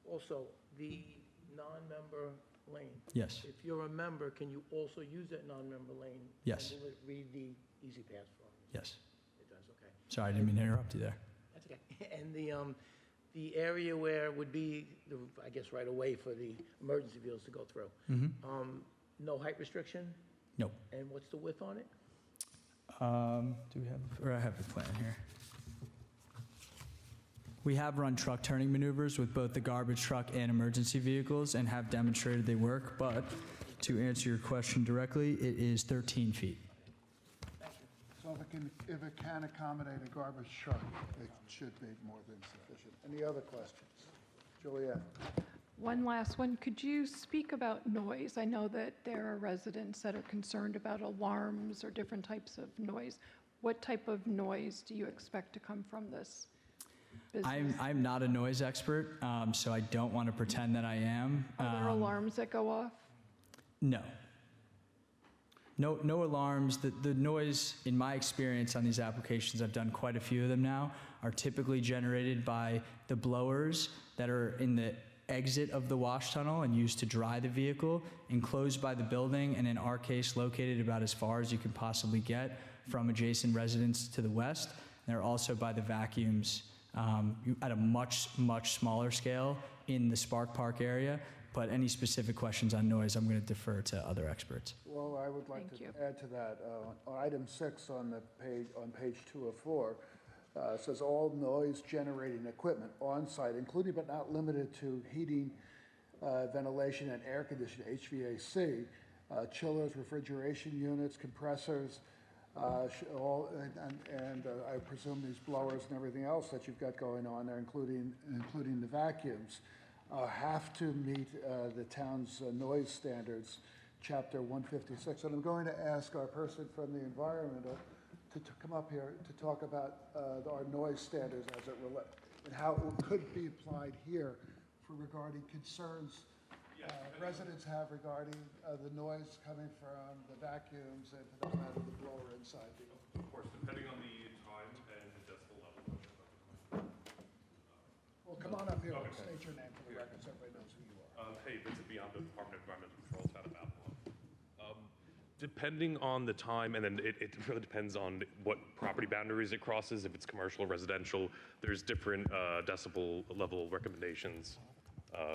Also, the non-member lane. Yes. If you're a member, can you also use that non-member lane? Yes. And will it read the Easy Pass form? Yes. It does, okay. Sorry, I didn't mean to interrupt you there. That's okay. And the area where would be, I guess, right away for the emergency vehicles to go through. No height restriction? No. And what's the width on it? Do we have, or I have the plan here. We have run truck turning maneuvers with both the garbage truck and emergency vehicles and have demonstrated they work, but to answer your question directly, it is 13 feet. So if it can accommodate a garbage truck, it should be more than sufficient. Any other questions? Juliet? One last one. Could you speak about noise? I know that there are residents that are concerned about alarms or different types of noise. What type of noise do you expect to come from this business? I'm not a noise expert, so I don't want to pretend that I am. Are there alarms that go off? No. No alarms. The noise, in my experience on these applications, I've done quite a few of them now, are typically generated by the blowers that are in the exit of the wash tunnel and used to dry the vehicle, enclosed by the building, and in our case, located about as far as you can possibly get from adjacent residents to the west. They're also by the vacuums at a much smaller scale in the Spark Park area. But any specific questions on noise, I'm going to defer to other experts. Well, I would like to add to that. Item 6 on page 2 of 4 says all noise-generating equipment on-site, including but not limited to heating, ventilation, and air conditioning (HVAC), chillers, refrigeration units, compressors, and I presume these blowers and everything else that you've got going on there, including the vacuums, have to meet the town's noise standards, Chapter 156. And I'm going to ask our person from the environment to come up here to talk about our noise standards as it relates and how it could be applied here for regarding concerns residents have regarding the noise coming from the vacuums and for that matter the blower inside. Of course, depending on the time and the decibel level. Well, come on up here and state your name for the record so everybody knows who you are. Hey, Vincent Biondo, Department of Environmental Control, Town of Avalon. Depending on the time, and then it really depends on what property boundaries it crosses, if it's commercial or residential, there's different decibel level recommendations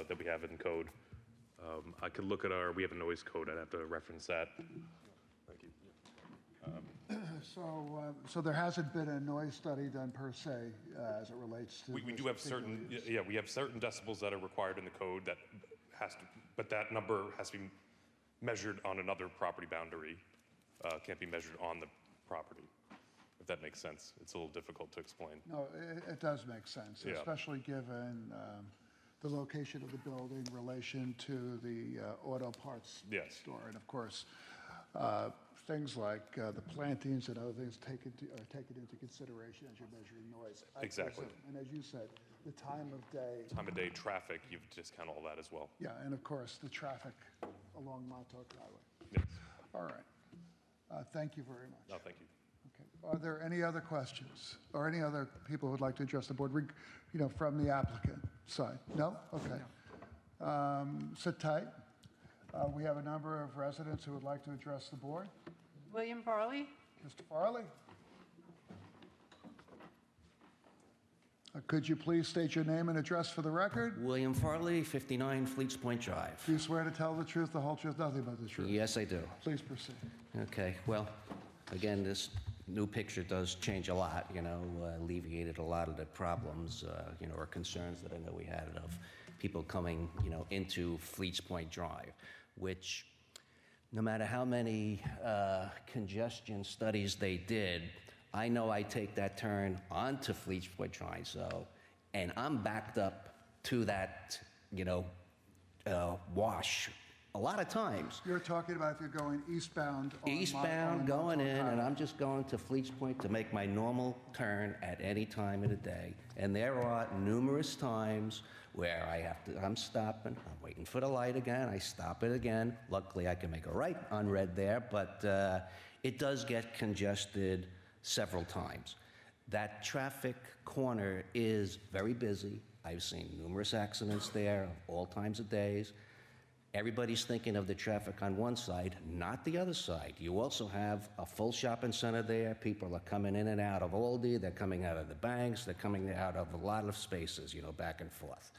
that we have in code. I could look at we have a noise code, I'd have to reference that. Thank you. So there hasn't been a noise study done per se as it relates to. We do have certain, we have certain decibels that are required in the code that but that number has to be measured on another property boundary, can't be measured on the property, if that makes sense. It's a little difficult to explain. No, it does make sense, Yeah. especially given the location of the building in relation to the auto parts store. And of course, things like the plantings and other things are taken into consideration as you're measuring noise. Exactly. And as you said, the time of day. Time of day, traffic, you discount all that as well. Yeah, and of course, the traffic along Montauk Highway. Yes. All right. Thank you very much. No, thank you. Okay. Are there any other questions or any other people who would like to address the board, from the applicant side? No? Okay. Sit tight. We have a number of residents who would like to address the board. William Farley? Mr. Farley? Could you please state your name and address for the record? William Farley, 59 Fleets Point Drive. Do you swear to tell the truth, the whole truth, nothing but the truth? Yes, I do. Please proceed. Okay, well, again, this new picture does change a lot, alleviated a lot of the problems, or concerns that I know we had of people coming, into Fleets Point Drive, which no matter how many congestion studies they did, I know I take that turn onto Fleets Point Drive, and I'm backed up to that, wash a lot of times. You're talking about if you're going eastbound on Eastbound, on going Montauk in, and Highway. I'm just going to Fleets Point to make my normal turn at any time of the day. And there are numerous times where I'm stopping, I'm waiting for the light again, I stop it again. Luckily, I can make a right on red there, but it does get congested several times. That traffic corner is very busy. I've seen numerous accidents there of all times of days. Everybody's thinking of the traffic on one side, not the other side. You also have a full shopping center there. People are coming in and out of Aldi. They're coming out of the banks. They're coming out of a lot of spaces, back and forth.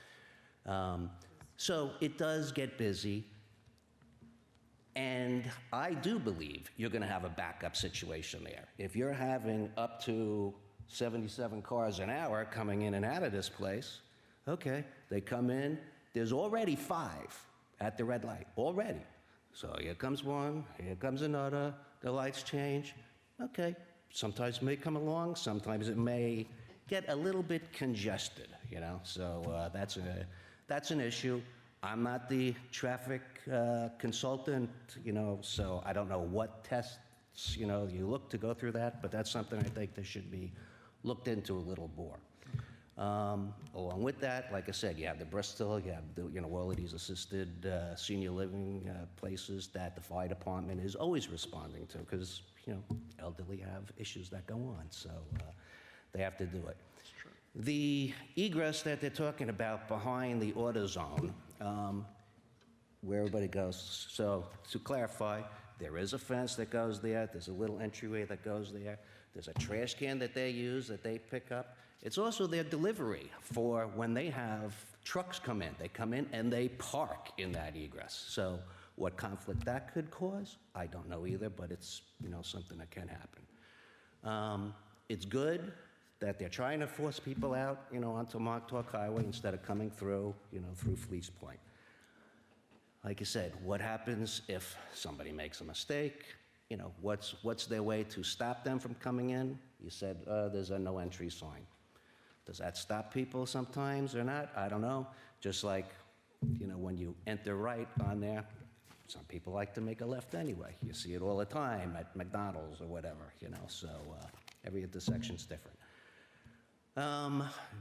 So it does get busy. And I do believe you're going to have a backup situation there. If you're having up to 77 cars an hour coming in and out of this place, okay, they come in. There's already 5 at the red light, already. So here comes one, here comes another, the lights change. Okay, sometimes it may come along, sometimes it may get a little bit congested, so that's an issue. I'm not the traffic consultant, so I don't know what tests, you look to go through that, but that's something I think that should be looked into a little more. Along with that, like I said, you have the Bristol, you have the, all of these assisted senior living places that the fire department is always responding to because, elderly have issues that go on, so they have to do it. The egress that they're talking about behind the AutoZone, where everybody goes, so to clarify, there is a fence that goes there, there's a little entryway that goes there, there's a trash can that they use that they pick up. It's also their delivery for when they have trucks come in. They come in and they park in that egress. So what conflict that could cause, I don't know either, but it's something that can happen. It's good that they're trying to force people out, onto Montauk Highway instead of coming through, through Fleets Point. Like I said, what happens if somebody makes a mistake? What's their way to stop them from coming in? You said there's a no entry sign. Does that stop people sometimes or not? I don't know. Just like, when you enter right on there, some people like to make a left anyway. You see it all the time at McDonald's or whatever, so every intersection's different.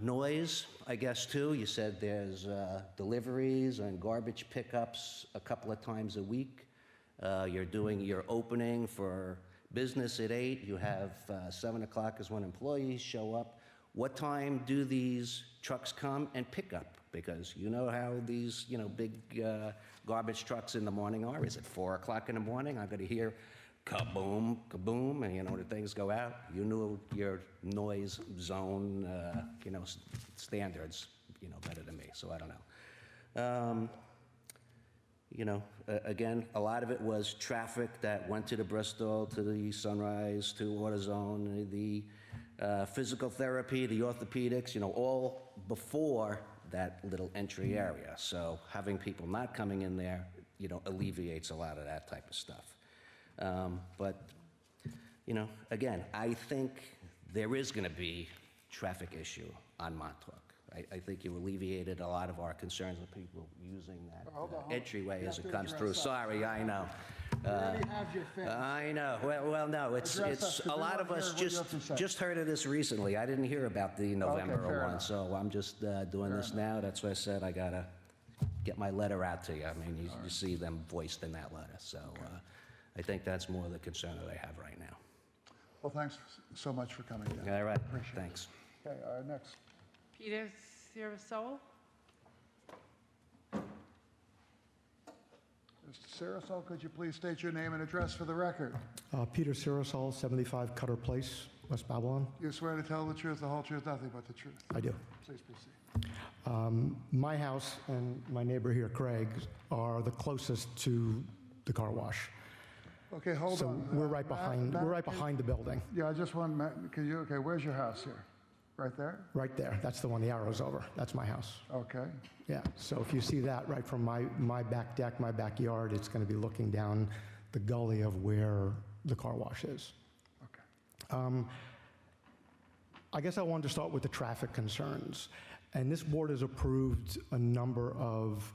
Noise, I guess, too. You said there's deliveries and garbage pickups a couple of times a week. You're doing your opening for business at 8. You have 7 o'clock is when employees show up. What time do these trucks come and pick up? Because you know how these, big garbage trucks in the morning are. Is it 4 o'clock in the morning? I'm going to hear kaboom, kaboom, and the things go out. You knew your noise zone, standards, better than me. So I don't know. Again, a lot of it was traffic that went to the Bristol, to the Sunrise, to AutoZone, the physical therapy, the orthopedics, all before that little entry area. So having people not coming in there, alleviates a lot of that type of stuff. But, again, I think there is going to be traffic issue on Montauk. I think you alleviated a lot of our concerns with people using that entryway as it comes through. Sorry, I know. You already have your fence. I know. Well, no, it's a lot of us just heard of this recently. I didn't hear about the November one, so I'm just doing this now. That's why I said I gotta get my letter out to you. I mean, you see them voiced in that letter. So I think that's more the concern that I have right now. Well, thanks so much for coming down. All right. Appreciate it. Thanks. Okay, next. Peter Sirasol? Mr. Sirasol, could you please state your name and address for the record? Peter Sirasol, 75 Cutter Place, West Babylon. You swear to tell the truth, the whole truth, nothing but the truth. I do. Please proceed. My house and my neighbor here, Craig, are the closest to the car wash. Okay, hold So on. we're right behind, Matt, we're right behind the building, Yeah, I just want, okay, where's your house here? Right there? right there. That's the one the arrow's over. That's my house. Okay. Yeah, so if you see that right from my back deck, my backyard, it's going to be looking down the gully of where the car wash is. Okay. I guess I wanted to start with the traffic concerns. And this board has approved a number of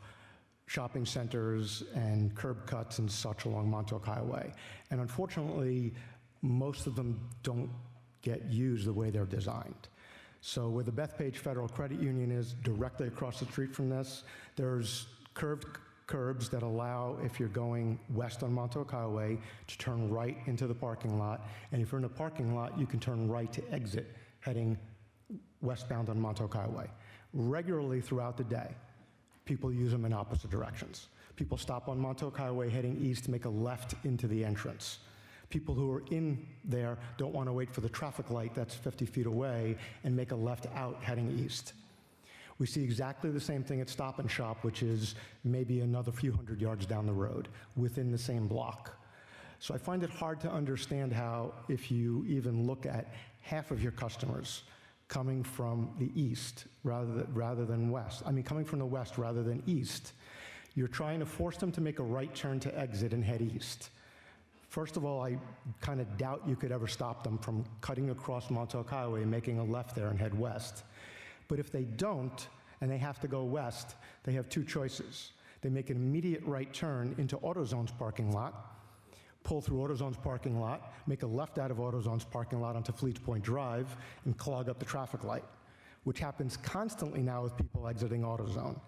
shopping centers and curb cuts and such along Montauk Highway. And unfortunately, most of them don't get used the way they're designed. So where the Bethpage Federal Credit Union is directly across the street from this, there's curved curbs that allow, if you're going west on Montauk Highway, to turn right into the parking lot. And if you're in the parking lot, you can turn right to exit, heading westbound on Montauk Highway. Regularly throughout the day, people use them in opposite directions. People stop on Montauk Highway heading east, make a left into the entrance. People who are in there don't want to wait for the traffic light that's 50 feet away and make a left out heading east. We see exactly the same thing at Stop and Shop, which is maybe another few hundred yards down the road within the same block. So I find it hard to understand how, if you even look at half of your customers coming from the east rather than west, coming from the west rather than east, you're trying to force them to make a right turn to exit and head east. First of all, I kind of doubt you could ever stop them from cutting across Montauk Highway and making a left there and head west. But if they don't, and they have to go west, they have two choices. They make an immediate right turn into AutoZone's parking lot, pull through AutoZone's parking lot, make a left out of AutoZone's parking lot onto Fleets Point Drive, and clog up the traffic light, which happens constantly now with people exiting AutoZone.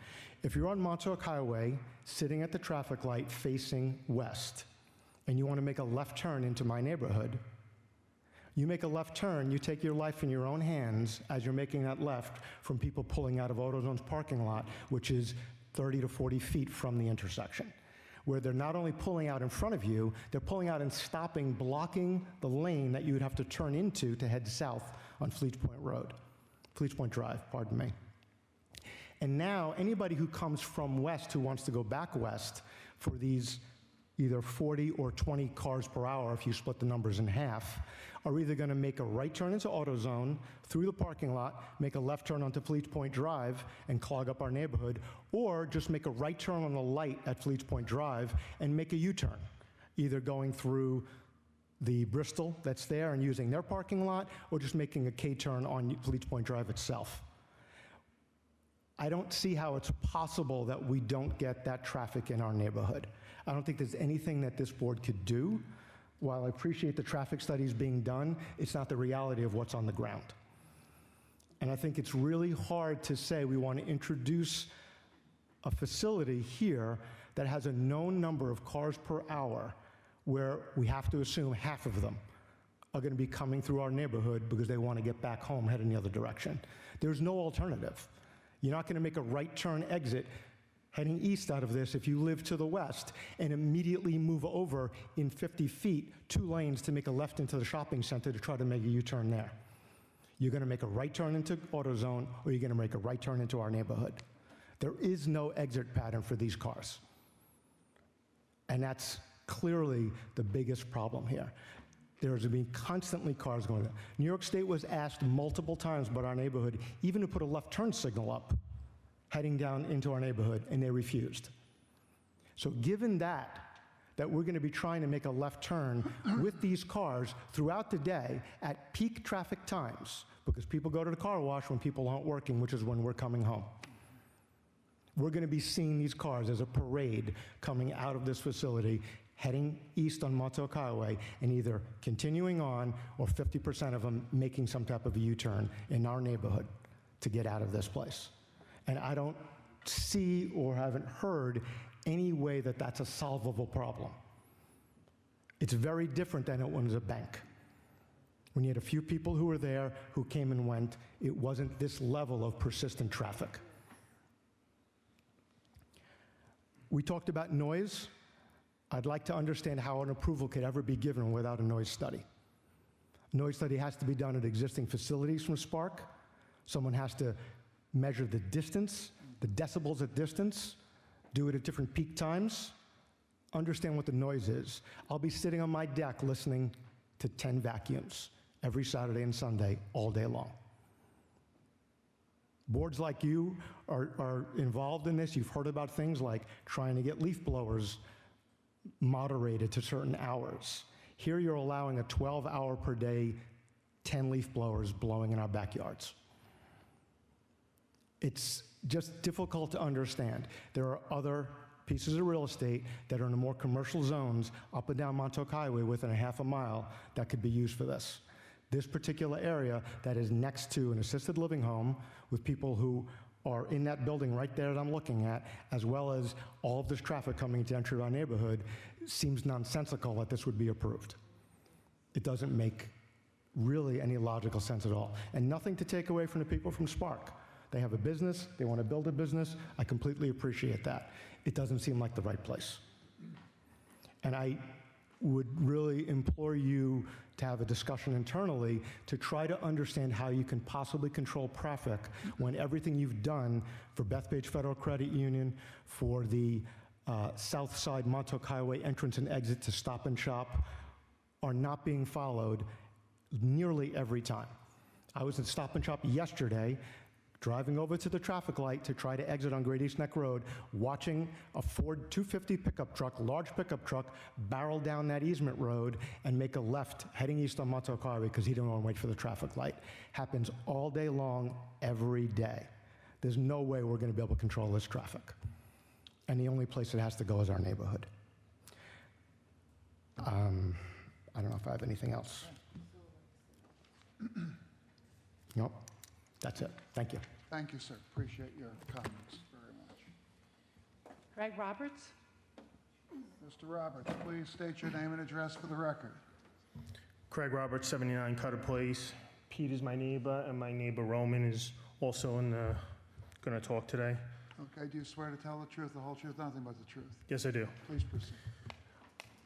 If you're on Montauk Highway, sitting at the traffic light facing west, and you want to make a left turn into my neighborhood, you make a left turn, you take your life in your own hands as you're making that left from people pulling out of AutoZone's parking lot, which is 30 to 40 feet from the intersection, where they're not only pulling out in front of you, they're pulling out and stopping, blocking the lane that you would have to turn into to head south on Fleets Point Drive, pardon me. And now anybody who comes from west who wants to go back west for these either 40 or 20 cars per hour, if you split the numbers in half, are either going to make a right turn into AutoZone through the parking lot, make a left turn onto Fleets Point Drive and clog up our neighborhood, or just make a right turn on the light at Fleets Point Drive and make a U-turn, either going through the Bristol that's there and using their parking lot, or just making a K-turn on Fleets Point Drive itself. I don't see how it's possible that we don't get that traffic in our neighborhood. I don't think there's anything that this board could do. While I appreciate the traffic studies being done, it's not the reality of what's on the ground. And I think it's really hard to say we want to introduce a facility here that has a known number of cars per hour where we have to assume half of them are going to be coming through our neighborhood because they want to get back home heading the other direction. There's no alternative. You're not going to make a right turn exit heading east out of this if you live to the west and immediately move over in 50 feet, 2 lanes to make a left into the shopping center to try to make a U-turn there. You're going to make a right turn into AutoZone, or you're going to make a right turn into our neighborhood. There is no exit pattern for these cars. And that's clearly the biggest problem here. There's been constantly cars going there. New York State was asked multiple times about our neighborhood, even to put a left turn signal up heading down into our neighborhood, and they refused. So given that we're going to be trying to make a left turn with these cars throughout the day at peak traffic times, because people go to the car wash when people aren't working, which is when we're coming home. We're going to be seeing these cars as a parade coming out of this facility, heading east on Montauk Highway, and either continuing on or 50% of them making some type of a U-turn in our neighborhood to get out of this place. And I don't see or haven't heard any way that that's a solvable problem. It's very different than it was a bank. When you had a few people who were there, who came and went, it wasn't this level of persistent traffic. We talked about noise. I'd like to understand how an approval could ever be given without a noise study. Noise study has to be done at existing facilities from Spark. Someone has to measure the distance, the decibels at distance, do it at different peak times, understand what the noise is. I'll be sitting on my deck listening to 10 vacuums every Saturday and Sunday, all day long. Boards like you are involved in this. You've heard about things like trying to get leaf blowers moderated to certain hours. Here you're allowing a 12-hour per day, 10 leaf blowers blowing in our backyards. It's just difficult to understand. There are other pieces of real estate that are in the more commercial zones up and down Montauk Highway within a half a mile that could be used for this. This particular area that is next to an assisted living home with people who are in that building right there that I'm looking at, as well as all of this traffic coming into entry of our neighborhood, seems nonsensical that this would be approved. It doesn't make really any logical sense at all. And nothing to take away from the people from Spark. They have a business, they want to build a business. I completely appreciate that. It doesn't seem like the right place. And I would really implore you to have a discussion internally to try to understand how you can possibly control traffic when everything you've done for Bethpage Federal Credit Union, for the South Side Montauk Highway entrance and exit to Stop and Shop are not being followed nearly every time. I was at Stop and Shop yesterday, driving over to the traffic light to try to exit on Great East Neck Road, watching a Ford 250 pickup truck, large pickup truck, barrel down that easement road and make a left heading east on Montauk Highway because he didn't want to wait for the traffic light. Happens all day long, every day. There's no way we're going to be able to control this traffic. And the only place it has to go is our neighborhood. I don't know if I have anything else. Nope. That's it. Thank you. Thank you, sir. Appreciate your comments very much. Craig Roberts? Mr. Roberts, please state your name and address for the record. Craig Roberts, 79 Cutter Place. Pete is my neighbor, and my neighbor Roman is also going to talk today. Okay, do you swear to tell the truth, the whole truth, nothing but the truth? Yes, I do. Please proceed.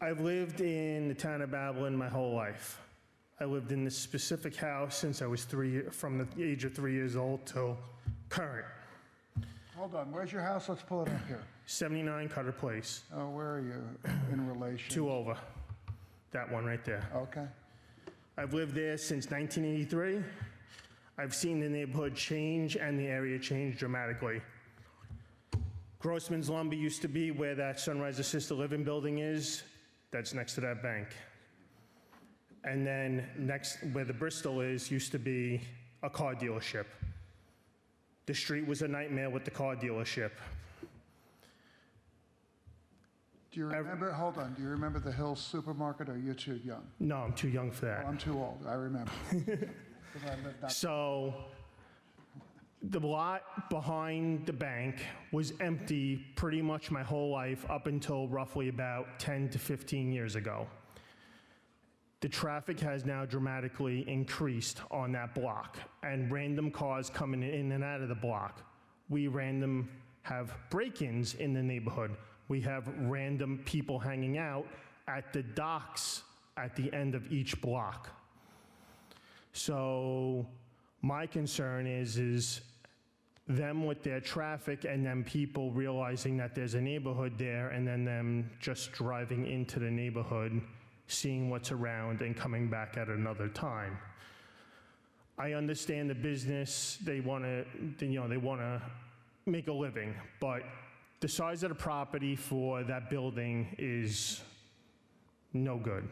I've lived in the town of Babylon my whole life. I lived in this specific house since I was from the age of 3 years old till current. Hold on, where's your house? Let's pull it up here. 79 Cutter Place. Oh, where are you in relation? 2 over. That one right there. Okay. I've lived there since 1983. I've seen the neighborhood change and the area change dramatically. Grossman's Lumber used to be where that Sunrise Assisted Living building is. That's next to that bank. And then next, where the Bristol is, used to be a car dealership. The street was a nightmare with the car dealership. Do you remember, hold on, do you remember the Hills Supermarket, or you're too young? No, I'm too young for that. Well, I'm too old, I remember. 'Cause I lived up- So the lot behind the bank was empty pretty much my whole life up until roughly about 10 to 15 years ago. The traffic has now dramatically increased on that block, and random cars coming in and out of the block. We have break-ins in the neighborhood. We have random people hanging out at the docks at the end of each block. So my concern is them with their traffic and then people realizing that there's a neighborhood there and then them just driving into the neighborhood, seeing what's around and coming back at another time. I understand the business, they want to make a living, but the size of the property for that building is no good.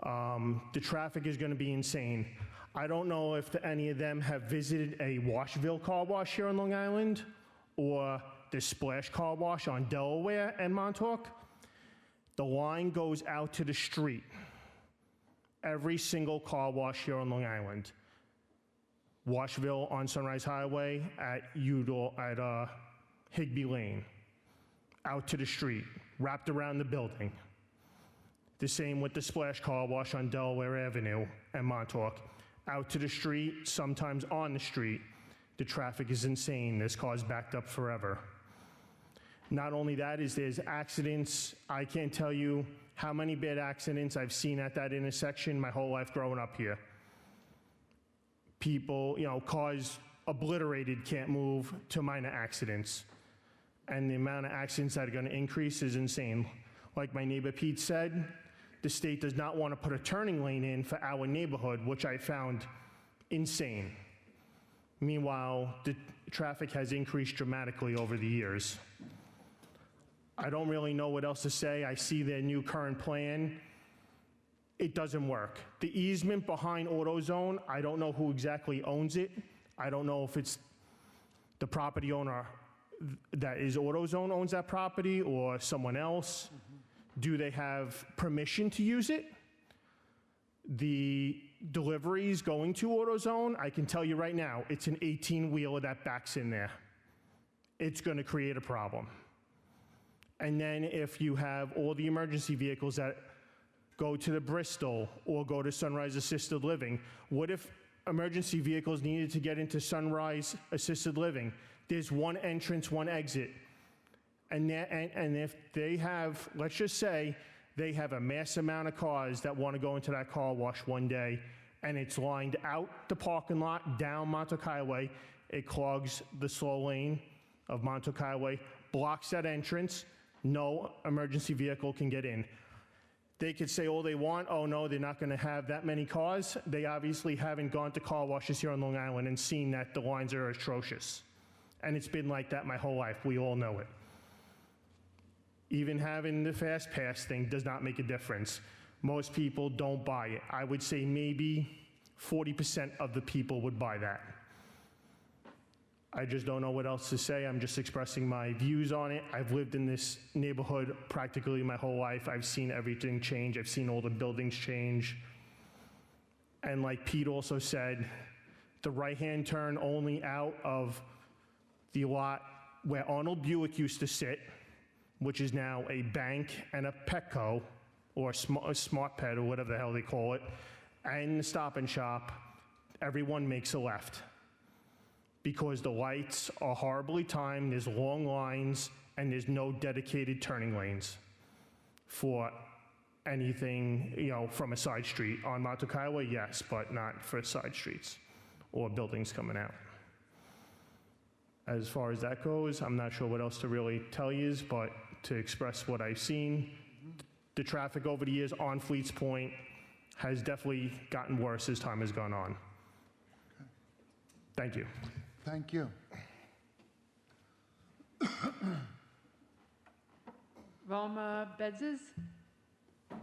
The traffic is going to be insane. I don't know if any of them have visited a Washville car wash here on Long Island or the Splash car wash on Delaware and Montauk. The line goes out to the street. Every single car wash here on Long Island. Washville on Sunrise Highway at Higbee Lane. Out to the street, wrapped around the building. The same with the Splash car wash on Delaware Avenue and Montauk. Out to the street, sometimes on the street. The traffic is insane. This car's backed up forever. Not only that, is there's accidents. I can't tell you how many bad accidents I've seen at that intersection my whole life growing up here. People, cars obliterated, can't move, to minor accidents. And the amount of accidents that are going to increase is insane. Like my neighbor Pete said, the state does not want to put a turning lane in for our neighborhood, which I found insane. Meanwhile, the traffic has increased dramatically over the years. I don't really know what else to say. I see their new current plan. It doesn't work. The easement behind AutoZone, I don't know who exactly owns it. I don't know if it's the property owner that is AutoZone owns that property or someone else. Do they have permission to use it? The deliveries going to AutoZone, I can tell you right now, it's an 18-wheeler that backs in there. It's going to create a problem. And then if you have all the emergency vehicles that go to the Bristol or go to Sunrise Assisted Living, what if emergency vehicles needed to get into Sunrise Assisted Living? There's one entrance, one exit. And if they have, let's just say, they have a mass amount of cars that want to go into that car wash one day, and it's lined out the parking lot, down Montauk Highway, it clogs the slow lane of Montauk Highway, blocks that entrance, no emergency vehicle can get in. They could say all they want, oh no, they're not going to have that many cars. They obviously haven't gone to car washes here on Long Island and seen that the lines are atrocious. And it's been like that my whole life. We all know it. Even having the Fast Pass thing does not make a difference. Most people don't buy it. I would say maybe 40% of the people would buy that. I just don't know what else to say. I'm just expressing my views on it. I've lived in this neighborhood practically my whole life. I've seen everything change. I've seen all the buildings change. And like Pete also said, the right-hand turn only out of the lot where Arnold Buick used to sit, which is now a bank and a Petco, or a Smart Pet, or whatever the hell they call it, and the Stop and Shop, everyone makes a left. Because the lights are horribly timed, there's long lines, and there's no dedicated turning lanes for anything, from a side street. On Montauk Highway, yes, but not for side streets or buildings coming out. As far as that goes, I'm not sure what else to really tell you, but to express what I've seen, the traffic over the years on Fleets Point has definitely gotten worse as time has gone on. Thank you. Thank you. Roma Bedzes? Did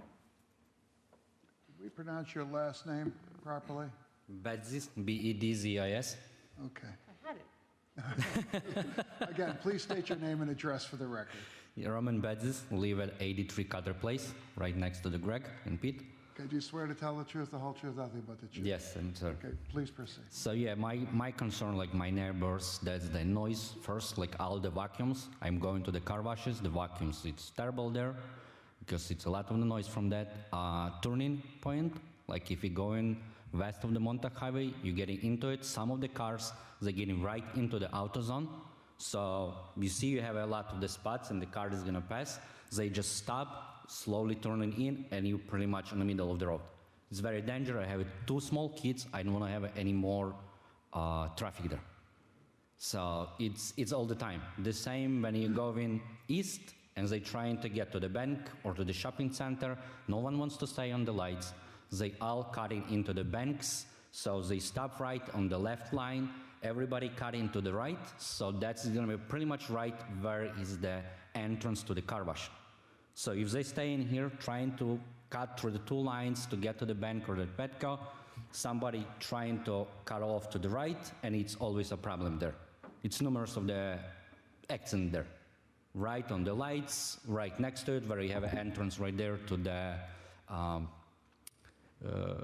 we pronounce your last name properly? Bedzis, B-E-D-Z-I-S. Okay. I had it. Again, please state your name and address for the record. Roman Bedzis, live at 83 Cutter Place, right next to the Greg and Pete. Okay, do you swear to tell the truth, the whole truth, nothing but the truth? Yes, I'm sorry. Okay, please proceed. So yeah, my concern, like my neighbors, that's the noise first, like all the vacuums. I'm going to the car washes, the vacuums, it's terrible there because it's a lot of the noise from that. Turning point, like if you're going west of the Montauk Highway, you're getting into it. Some of the cars, they're getting right into the AutoZone. So you see you have a lot of the spots and the car is gonna pass. They just stop, slowly turning in, and you're pretty much in the middle of the road. It's very dangerous. I have 2 small kids. I don't wanna have any more traffic there. So it's all the time. The same when you go in east and they trying to get to the bank or to the shopping center. No one wants to stay on the lights. They all cutting into the banks. So they stop right on the left line. Everybody cutting to the right. So that's gonna be pretty much right where is the entrance to the car wash. So if they stay in here trying to cut through the 2 lines to get to the bank or the Petco, somebody trying to cut off to the right, and it's always a problem there. It's numerous of the accidents there. Right on the lights, right next to it, where you have an entrance right there to the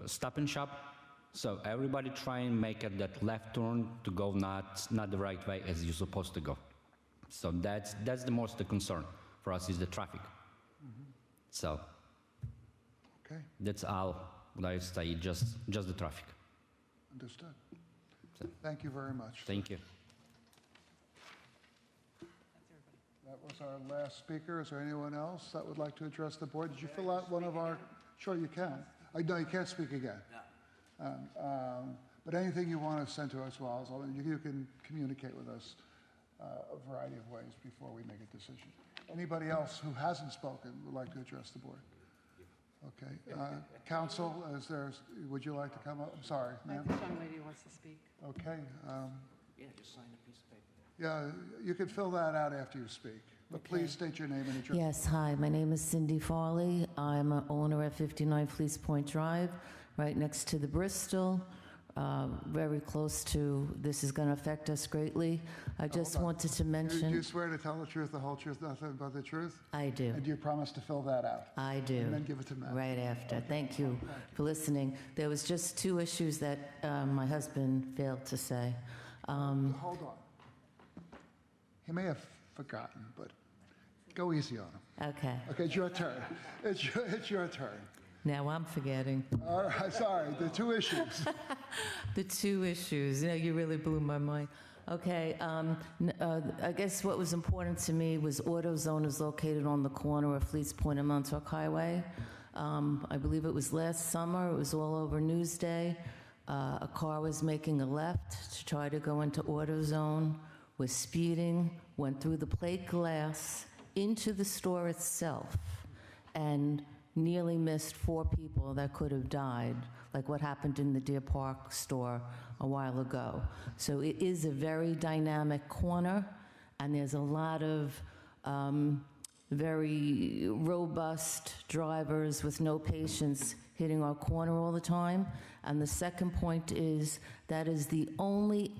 Stop and Shop. So everybody try and make it that left turn to go not the right way as you're supposed to go. So that's the most concern for us is the traffic. So okay, that's all what I say, just the traffic. Understood. So, thank you very much. Thank you. That was our last speaker. Is there anyone else that would like to address the board? Did you fill out one of our? Sure, you can. No, you can't speak again. But anything you want to send to us, well, you can communicate with us a variety of ways before we make a decision. Anybody else who hasn't spoken would like to address the board? Okay. Council, would you like to come up? I'm sorry, ma'am. The young lady wants to speak. Okay. Yeah, just sign a piece of paper. Yeah, you can fill that out after you speak. But please state your name and address. Yes, hi, my name is Cindy Farley. I'm an owner at 59 Fleece Point Drive, right next to the Bristol, very close to, this is going to affect us greatly. I just wanted to mention... Do you swear to tell the truth, the whole truth, nothing but the truth? I do. And do you promise to fill that out? I do. And then give it to Matt. Right after. Thank you for listening. There was just 2 issues that my husband failed to say. Hold on. He may have forgotten, but go easy on him. Okay. Okay, it's your turn. It's your turn. Now I'm forgetting. All right, sorry, the 2 issues. The 2 issues. You really blew my mind. Okay, I guess what was important to me was AutoZone is located on the corner of Fleets Point and Montauk Highway. I believe it was last summer. It was all over Newsday. A car was making a left to try to go into AutoZone, was speeding, went through the plate glass into the store itself, and nearly missed 4 people that could have died, like what happened in the Deer Park store a while ago. So it is a very dynamic corner, and there's a lot of very robust drivers with no patience hitting our corner all the time. And the second point is that is the only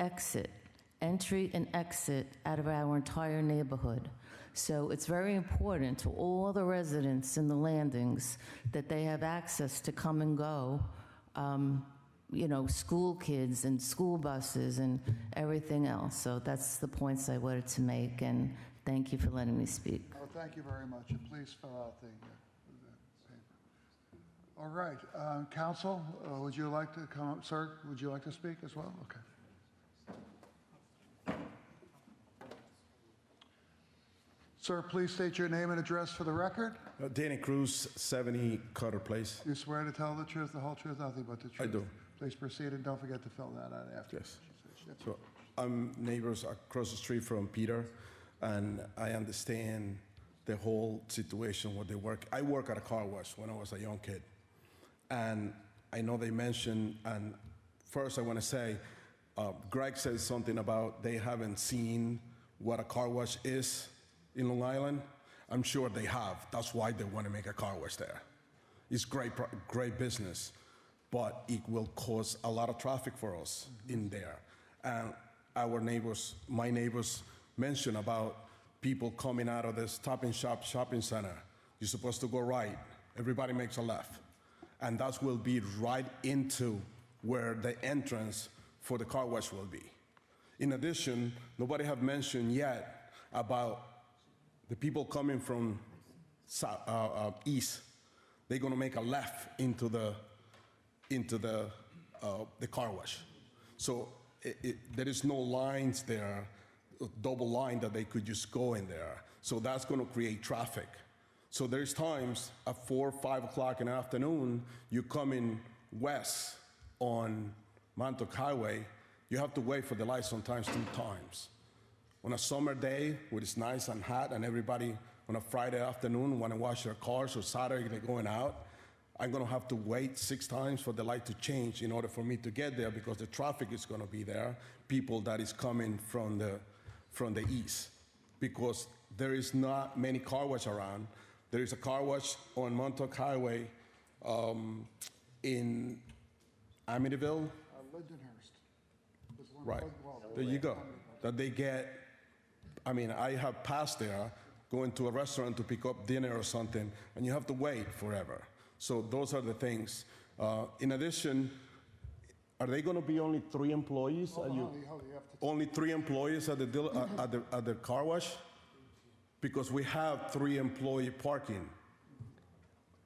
entry and exit out of our entire neighborhood. So it's very important to all the residents in the landings that they have access to come and go, school kids and school buses and everything else. So that's the points I wanted to make, and thank you for letting me speak. Oh, thank you very much, and please fill out the paper. All right, council, would you like to come up? Sir, would you like to speak as well? Okay. Sir, please state your name and address for the record. Danny Cruz, 70 Cutter Place. You swear to tell the truth, the whole truth, nothing but the truth? I do. Please proceed, and don't forget to fill that out after. Yes. So I'm neighbors across the street from Peter, and I understand the whole situation where they work. I work at a car wash when I was a young kid, and I know they mentioned, and first I want to say, Greg said something about they haven't seen what a car wash is in Long Island. I'm sure they have. That's why they want to make a car wash there. It's great business, but it will cause a lot of traffic for us in there. And my neighbors mentioned about people coming out of the Stop and Shop shopping center. You're supposed to go right. Everybody makes a left. And that will be right into where the entrance for the car wash will be. In addition, nobody have mentioned yet about the people coming from east. They're going to make a left into the car wash. So there is no lines there, double line that they could just go in there. So that's going to create traffic. So there's times at 4 or 5 o'clock in the afternoon, you come in west on Montauk Highway, you have to wait for the light sometimes 2 times. On a summer day, when it's nice and hot, and everybody on a Friday afternoon want to wash their cars, or Saturday they're going out, I'm going to have to wait 6 times for the light to change in order for me to get there, because the traffic is going to be there, people that is coming from the east, because there is not many car wash around. There is a car wash on Montauk Highway in Amityville. Lindenhurst. Right. There you go. That they get, I have passed there going to a restaurant to pick up dinner or something, and you have to wait forever. So those are the things. In addition, are they going to be only 3 employees? Only 3 employees at the car wash? Because we have 3 employee parking.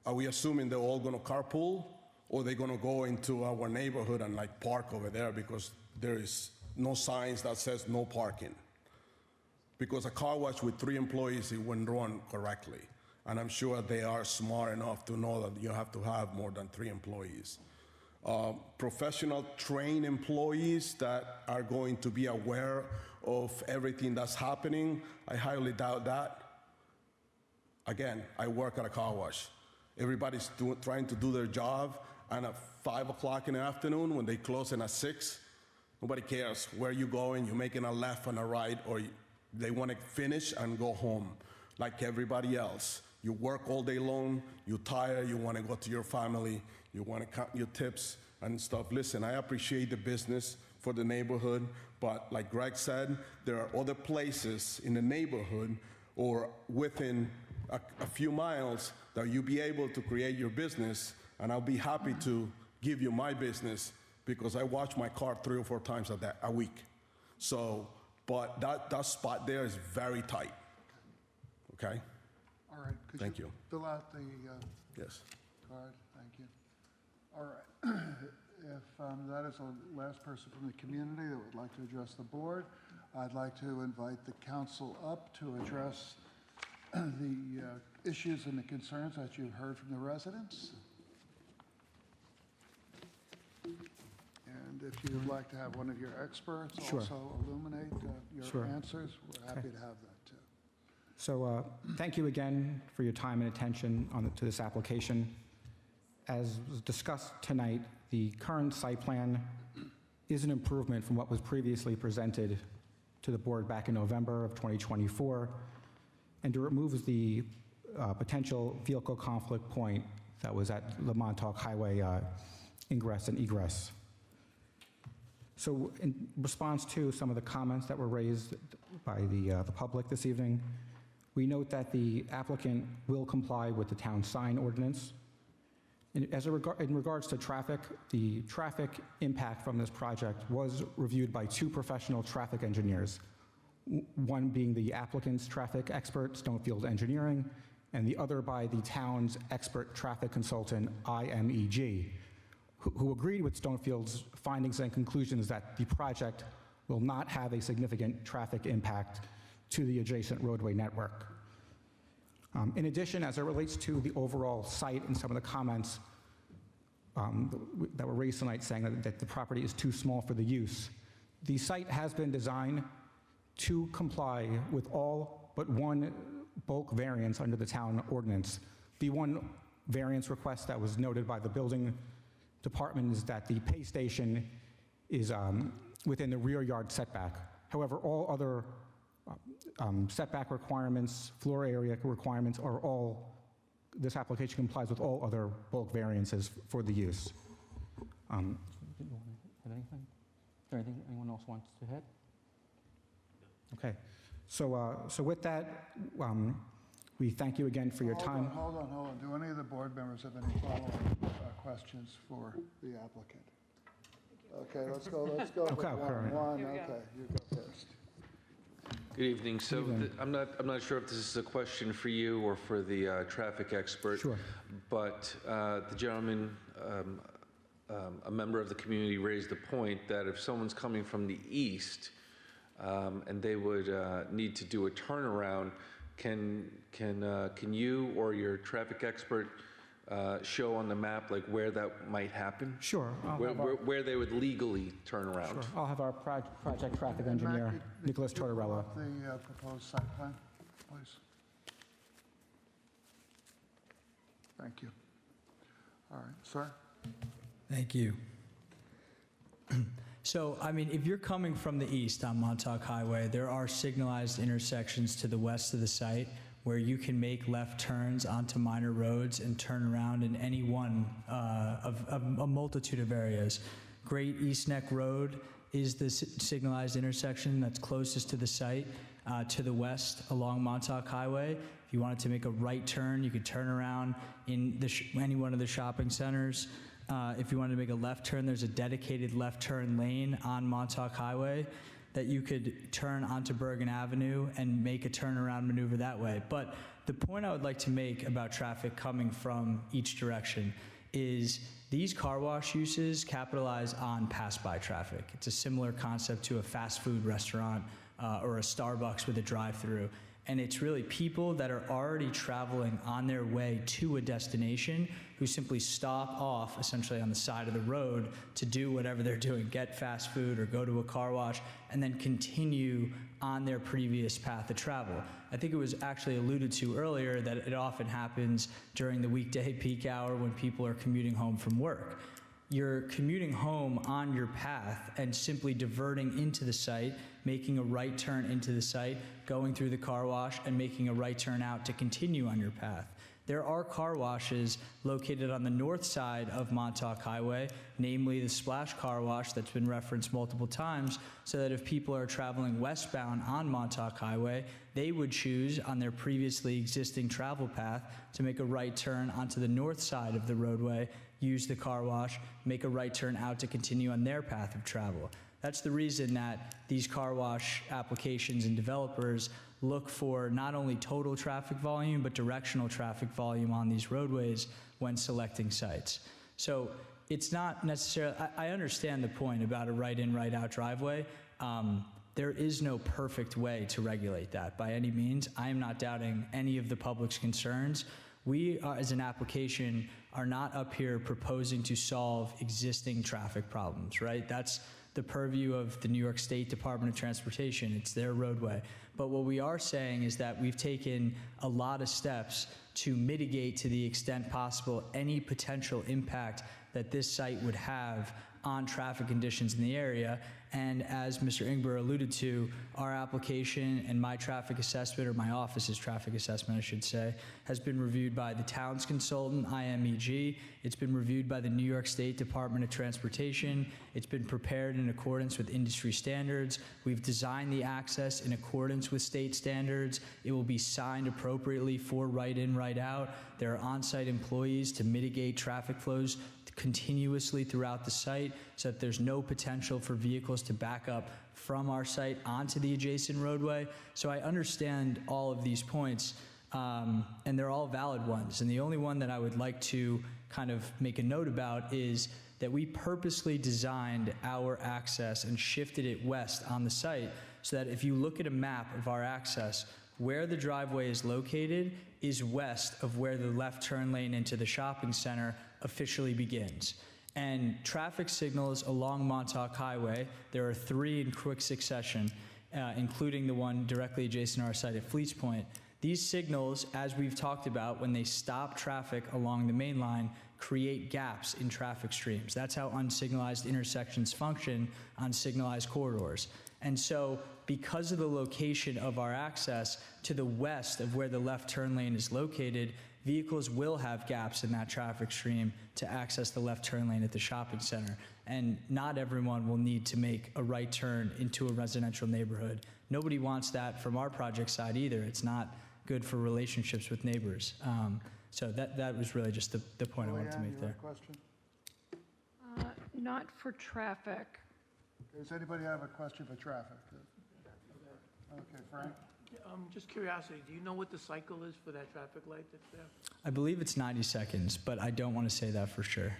Are we assuming they're all going to carpool, or are they going to go into our neighborhood and park over there because there is no signs that says no parking? Because a car wash with 3 employees, it wouldn't run correctly. And I'm sure they are smart enough to know that you have to have more than 3 employees. Professional trained employees that are going to be aware of everything that's happening, I highly doubt that. Again, I work at a car wash. Everybody's trying to do their job, and at 5 o'clock in the afternoon, when they close in at 6, nobody cares where you're going. You're making a left and a right, or they want to finish and go home like everybody else. You work all day long, you're tired, you want to go to your family, you want to count your tips and stuff. Listen, I appreciate the business for the neighborhood, but like Greg said, there are other places in the neighborhood or within a few miles that you'll be able to create your business, and I'll be happy to give you my business because I wash my car 3 or 4 times a week. So, but that spot there is very tight, okay? All right. Thank you. Fill out the Yes. card. Thank you. All right. If that is the last person from the community that would like to address the board, I'd like to invite the council up to address the issues and the concerns that you've heard from the residents. And if you'd like to have one of your experts Sure. also illuminate your Sure. answers, we're happy Okay. to have that too. So thank you again for your time and attention to this application. As was discussed tonight, the current site plan is an improvement from what was previously presented to the board back in November of 2024, and it removes the potential vehicle conflict point that was at the Montauk Highway ingress and egress. So in response to some of the comments that were raised by the public this evening, we note that the applicant will comply with the town sign ordinance. And in regards to traffic, the traffic impact from this project was reviewed by 2 professional traffic engineers, one being the applicant's traffic expert, Stonefield Engineering, and the other by the town's expert traffic consultant, IMEG, who agreed with Stonefield's findings and conclusions that the project will not have a significant traffic impact to the adjacent roadway network. In addition, as it relates to the overall site and some of the comments that were raised tonight saying that the property is too small for the use, the site has been designed to comply with all but one bulk variance under the town ordinance. The one variance request that was noted by the building department is that the pay station is within the rear yard setback. However, all other setback requirements, floor area requirements are all, this application complies with all other bulk variances for the use. Have anything? Is there anything anyone else wants to hit? Okay. So with that, we thank you again for your time. Hold on. Do any of the board members have any follow-up questions for the applicant? Okay, let's go with Okay, all right. one. Here we go. Okay, you go first. Good evening. So I'm not sure if this is a question for you or for the traffic expert. Sure. But the gentleman, a member of the community, raised the point that if someone's coming from the east and they would need to do a turnaround, can you or your traffic expert show on the map like where that might happen? Sure. Where they would legally turn around? Sure. I'll have our project traffic engineer, Nicholas Tortorella. The proposed site plan, please. Thank you. All right, sir? Thank you. So, I mean, if you're coming from the east on Montauk Highway, there are signalized intersections to the west of the site where you can make left turns onto minor roads and turn around in any one of a multitude of areas. Great East Neck Road is the signalized intersection that's closest to the site to the west along Montauk Highway. If you wanted to make a right turn, you could turn around in any one of the shopping centers. If you wanted to make a left turn, there's a dedicated left turn lane on Montauk Highway that you could turn onto Bergen Avenue and make a turnaround maneuver that way. But the point I would like to make about traffic coming from each direction is these car wash uses capitalize on pass-by traffic. It's a similar concept to a fast food restaurant or a Starbucks with a drive-through. And it's really people that are already traveling on their way to a destination who simply stop off essentially on the side of the road to do whatever they're doing, get fast food or go to a car wash, and then continue on their previous path of travel. I think it was actually alluded to earlier that it often happens during the weekday peak hour when people are commuting home from work. You're commuting home on your path and simply diverting into the site, making a right turn into the site, going through the car wash, and making a right turn out to continue on your path. There are car washes located on the north side of Montauk Highway, namely the Splash Car Wash that's been referenced multiple times, so that if people are traveling westbound on Montauk Highway, they would choose on their previously existing travel path to make a right turn onto the north side of the roadway, use the car wash, make a right turn out to continue on their path of travel. That's the reason that these car wash applications and developers look for not only total traffic volume, but directional traffic volume on these roadways when selecting sites. So it's not necessarily, I understand the point about a right-in, right-out driveway. There is no perfect way to regulate that by any means. I am not doubting any of the public's concerns. We, as an application, are not up here proposing to solve existing traffic problems, right? That's the purview of the New York State Department of Transportation. It's their roadway. But what we are saying is that we've taken a lot of steps to mitigate to the extent possible any potential impact that this site would have on traffic conditions in the area. And as Mr. Ingber alluded to, our application and my traffic assessment, or my office's traffic assessment, I should say, has been reviewed by the town's consultant, IMEG. It's been reviewed by the New York State Department of Transportation. It's been prepared in accordance with industry standards. We've designed the access in accordance with state standards. It will be signed appropriately for right-in, right-out. There are on-site employees to mitigate traffic flows continuously throughout the site so that there's no potential for vehicles to back up from our site onto the adjacent roadway. So I understand all of these points, and they're all valid ones. And the only one that I would like to kind of make a note about is that we purposely designed our access and shifted it west on the site so that if you look at a map of our access, where the driveway is located is west of where the left turn lane into the shopping center officially begins. And traffic signals along Montauk Highway, there are 3 in quick succession, including the one directly adjacent to our site at Fleets Point. These signals, as we've talked about, when they stop traffic along the main line, create gaps in traffic streams. That's how unsignalized intersections function on signalized corridors. And so, because of the location of our access to the west of where the left turn lane is located, vehicles will have gaps in that traffic stream to access the left turn lane at the shopping center. And not everyone will need to make a right turn into a residential neighborhood. Nobody wants that from our project side either. It's not good for relationships with neighbors. So that was really just the point I wanted to make there. Question? Not for traffic. Does anybody have a question for traffic? Okay, Frank? Just curiosity, do you know what the cycle is for that traffic light that's there? I believe it's 90 seconds, but I don't want to say that for sure.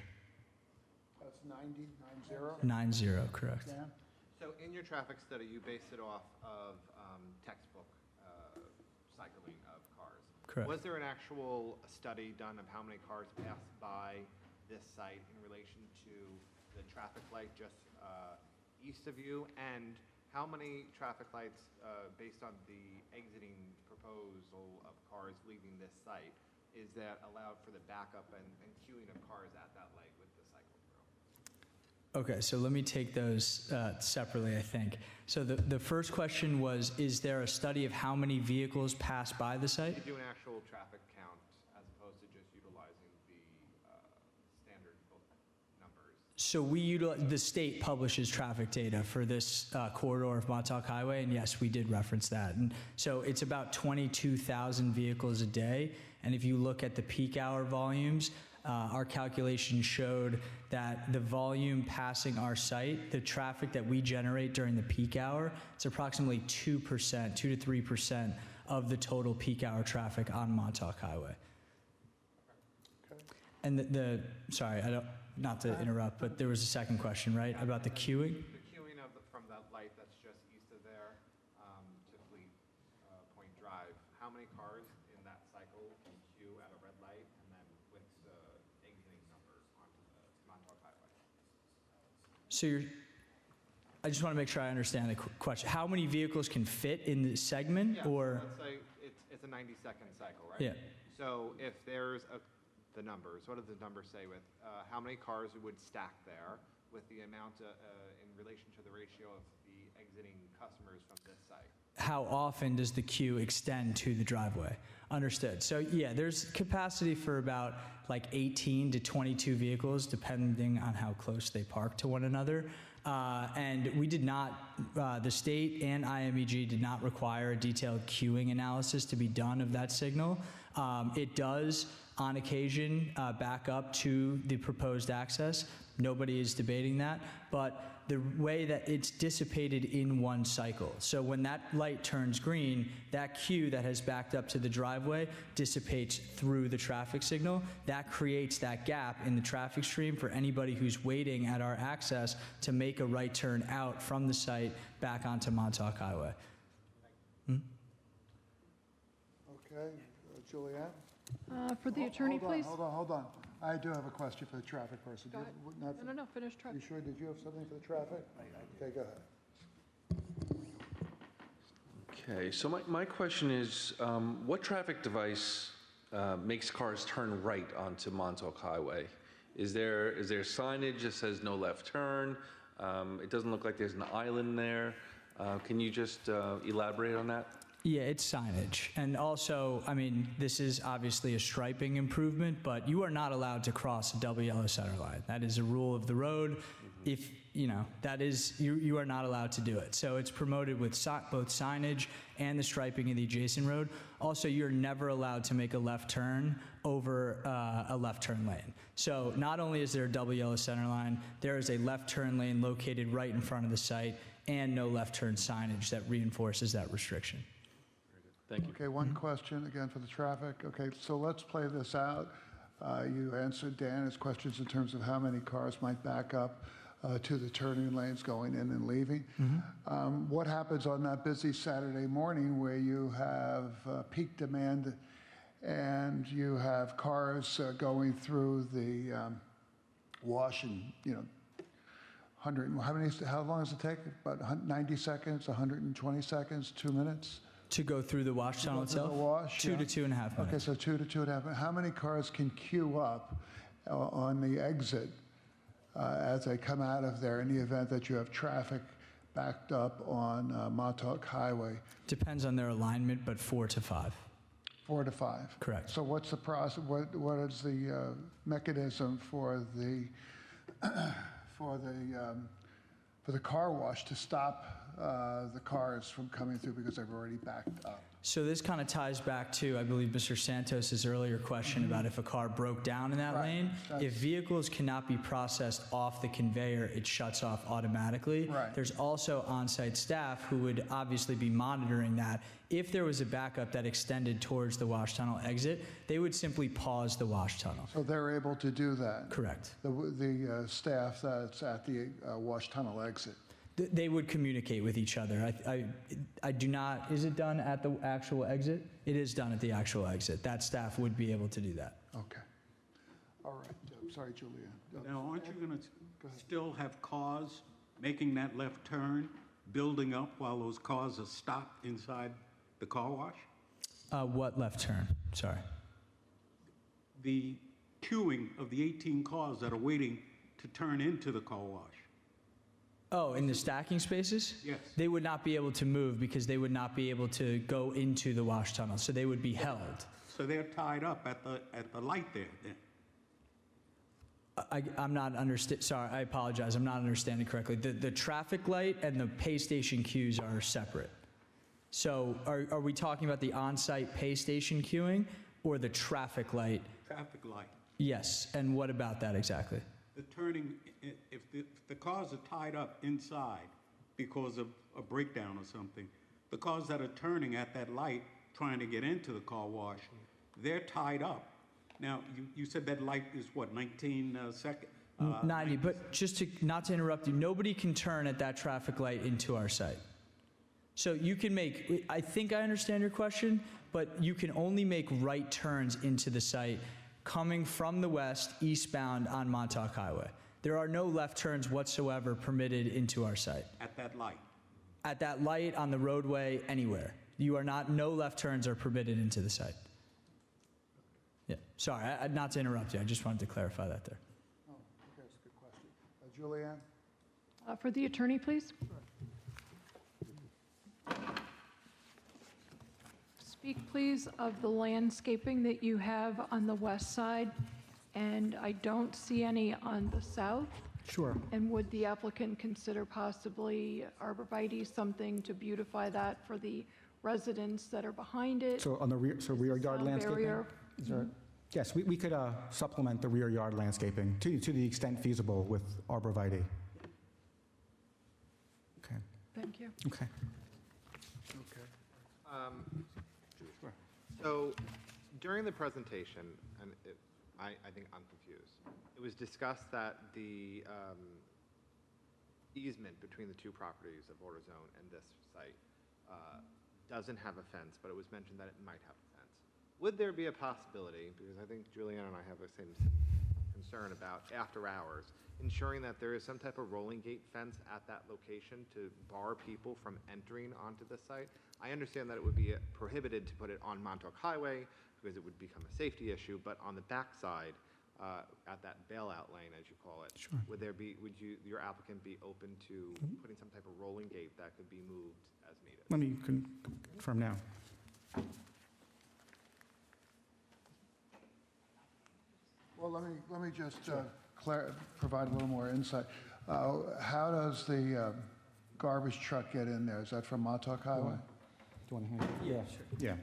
That's 90, 90? 90, correct. Dan? So in your traffic study, you based it off of textbook cycling of cars. Correct. Was there an actual study done of how many cars passed by this site in relation to the traffic light just east of you? And how many traffic lights, based on the exiting proposal of cars leaving this site, is that allowed for the backup and queuing of cars at that light with the cycle through? Okay, so let me take those separately, I think. So the first question was, is there a study of how many vehicles pass by the site? You do an actual traffic count as opposed to just utilizing the standard book numbers. So the state publishes traffic data for this corridor of Montauk Highway, and yes, we did reference that. And so it's about 22,000 vehicles a day. And if you look at the peak hour volumes, our calculations showed that the volume passing our site, the traffic that we generate during the peak hour, it's approximately 2%, 2 to 3% of the total peak hour traffic on Montauk Highway. Okay. And sorry, not to interrupt, but there was a second question, right, about the queuing? The queuing from that light that's just east of there, So I just want to make sure I understand the question. How many vehicles can fit in the segment, or? Let's say it's a 90-second cycle, right? Yeah. So if there's the numbers, what does the number say with how many cars would stack there with the amount in relation to the ratio of the exiting customers from this site? How often does the queue extend to the driveway? Understood. So yeah, there's capacity for about like 18 to 22 vehicles, depending on how close they park to one another. And we did not, the state and IMEG did not require a detailed queuing analysis to be done of that signal. It does, on occasion, back up to the proposed access. Nobody is debating that, but the way that it's dissipated in one cycle. So when that light turns green, that queue that has backed up to the driveway dissipates through the traffic signal. That creates that gap in the traffic stream for anybody who's waiting at our access to make a right turn out from the site back onto Montauk Highway. Okay, Julianne? For the attorney, please. Hold on. I do have a question for the traffic person. Go ahead. No, finish You traffic. sure? Did you have something for the traffic? Okay, go ahead. Okay, so my question is, what traffic device makes cars turn right onto Montauk Highway? Is there signage that says no left turn? It doesn't look like there's an island there. Can you just elaborate on that? Yeah, it's signage. And also, I mean, this is obviously a striping improvement, but you are not allowed to cross a double yellow center line. That is a rule of the road. If, that is, you are not allowed to do it. So it's promoted with both signage and the striping of the adjacent road. Also, you're never allowed to make a left turn over a left turn lane. So not only is there a double yellow center line, there is a left turn lane located right in front of the site and no left turn signage that reinforces that restriction. Thank you. Okay, one question again for the traffic. Okay, so let's play this out. You answered Dan's questions in terms of how many cars might back up to the turning lanes going in and leaving. What happens on that busy Saturday morning where you have peak demand and you have cars going through the wash and, how long does it take? About 90 seconds, 120 seconds, 2 minutes? To go through the wash tunnel itself? The wash, 2 to 2.5 minutes. Okay, so 2 to 2.5 minutes. How many cars can queue up on the exit as they come out of there in the event that you have traffic backed up on Montauk Highway? Depends on their alignment, but 4 to 5. 4 to 5. Correct. So what's the process? What is the mechanism for the for the car wash to stop the cars from coming through because they've already backed up? So this kind of ties back to, I believe, Mr. Santos's earlier question about if a car broke down in that lane. If vehicles cannot be processed off the conveyor, it shuts off automatically. There's also on-site staff who would obviously be monitoring that. If there was a backup that extended towards the wash tunnel exit, they would simply pause the wash tunnel. So they're able to do that? Correct. The staff that's at the wash tunnel exit? They would communicate with each other. I do not, is it done at the actual exit? It is done at the actual exit. That staff would be able to do that. Okay. All right. Sorry, Julia. Now, aren't you going to still have cars making that left turn, building up while those cars are stopped inside the car wash? What left turn? Sorry. The queuing of the 18 cars that are waiting to turn into the car wash. Oh, in the stacking spaces? Yes. They would not be able to move because they would not be able to go into the wash tunnel, so they would be held. So they're tied up at the light there then? I'm not understanding. Sorry, I apologize. I'm not understanding correctly. The traffic light and the pay station queues are separate. So are we talking about the on-site pay station queuing or the traffic light? Traffic light. Yes. And what about that exactly? The turning, if the cars are tied up inside because of a breakdown or something, the cars that are turning at that light trying to get into the car wash, they're tied up. Now, you said that light is what, 19 seconds? 90, but just not to interrupt you, nobody can turn at that traffic light into our site. So you can make, I think I understand your question, but you can only make right turns into the site coming from the west eastbound on Montauk Highway. There are no left turns whatsoever permitted into our site. at that light? At that light, on the roadway, anywhere. No left turns are permitted into the site. Yeah, sorry, not to interrupt you. I just wanted to clarify that there. Oh, okay, that's a good question. Julianne? For the attorney, please. Speak, please, of the landscaping that you have on the west side, and I don't see any on the south. Sure. And would the applicant consider possibly arborvitae, something to beautify that for the residents that are behind it? So on the rear yard Sound landscaping? barrier? Is there- Yes, we could supplement the rear yard landscaping to the extent feasible with arborvitae. Okay. Thank you. Okay. Okay. So during the presentation, and I think I'm confused, it was discussed that the easement between the two properties of AutoZone and this site doesn't have a fence, but it was mentioned that it might have a fence. Would there be a possibility, because I think Julianne and I have the same concern about after hours, ensuring that there is some type of rolling gate fence at that location to bar people from entering onto the site? I understand that it would be prohibited to put it on Montauk Highway because it would become a safety issue, but on the backside, at that bailout lane, as you call it, Sure. would your applicant be open to putting some type of rolling gate that could be moved as needed? Let me confirm now. Well, let me just provide a little more insight. How does the garbage truck get in there? Is that from Montauk Highway? Do you want to hand it? Yeah, sure. Yeah.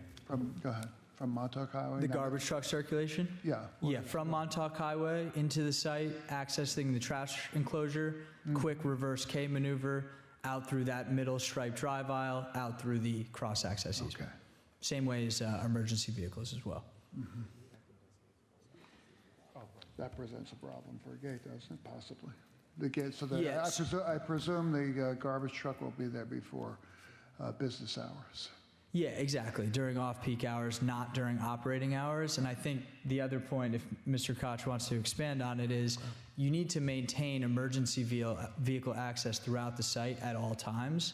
Go ahead. From Montauk Highway? The No. garbage truck circulation? Yeah. Yeah, from Montauk Highway into the site, accessing the trash enclosure, quick reverse K maneuver, out through that middle striped drive aisle, out through the cross-access easement. Okay. Same way as emergency vehicles as well. That presents a problem for a gate, doesn't it, possibly? The gate, so Yes. I presume the garbage truck will be there before business hours. Yeah, exactly. During off-peak hours, not during operating hours. And I think the other point, if Mr. Koch wants to expand on it, is you need to maintain emergency vehicle access throughout the site at all times.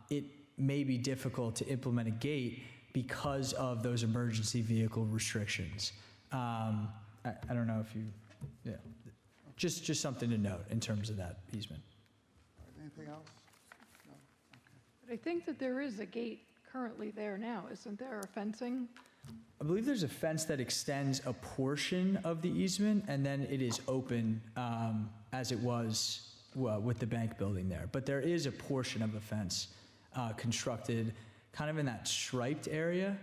It may be difficult to implement a gate because of those emergency vehicle restrictions. I don't know if you, yeah. Just something to note in terms of that easement. Anything else? But I think that there is a gate currently there now, isn't there, a fencing? I believe there's a fence that extends a portion of the easement, and then it is open as it was with the bank building there. But there is a portion of a fence constructed kind of in that striped area.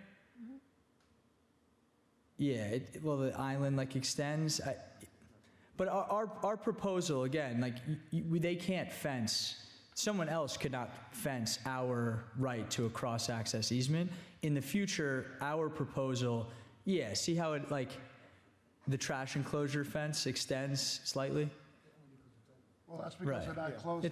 Yeah, the island extends. But our proposal, again, they can't fence. Someone else could not fence our right to a cross-access easement. In the future, our proposal, see how it, the trash enclosure fence extends slightly? Well, that's because they're not closing.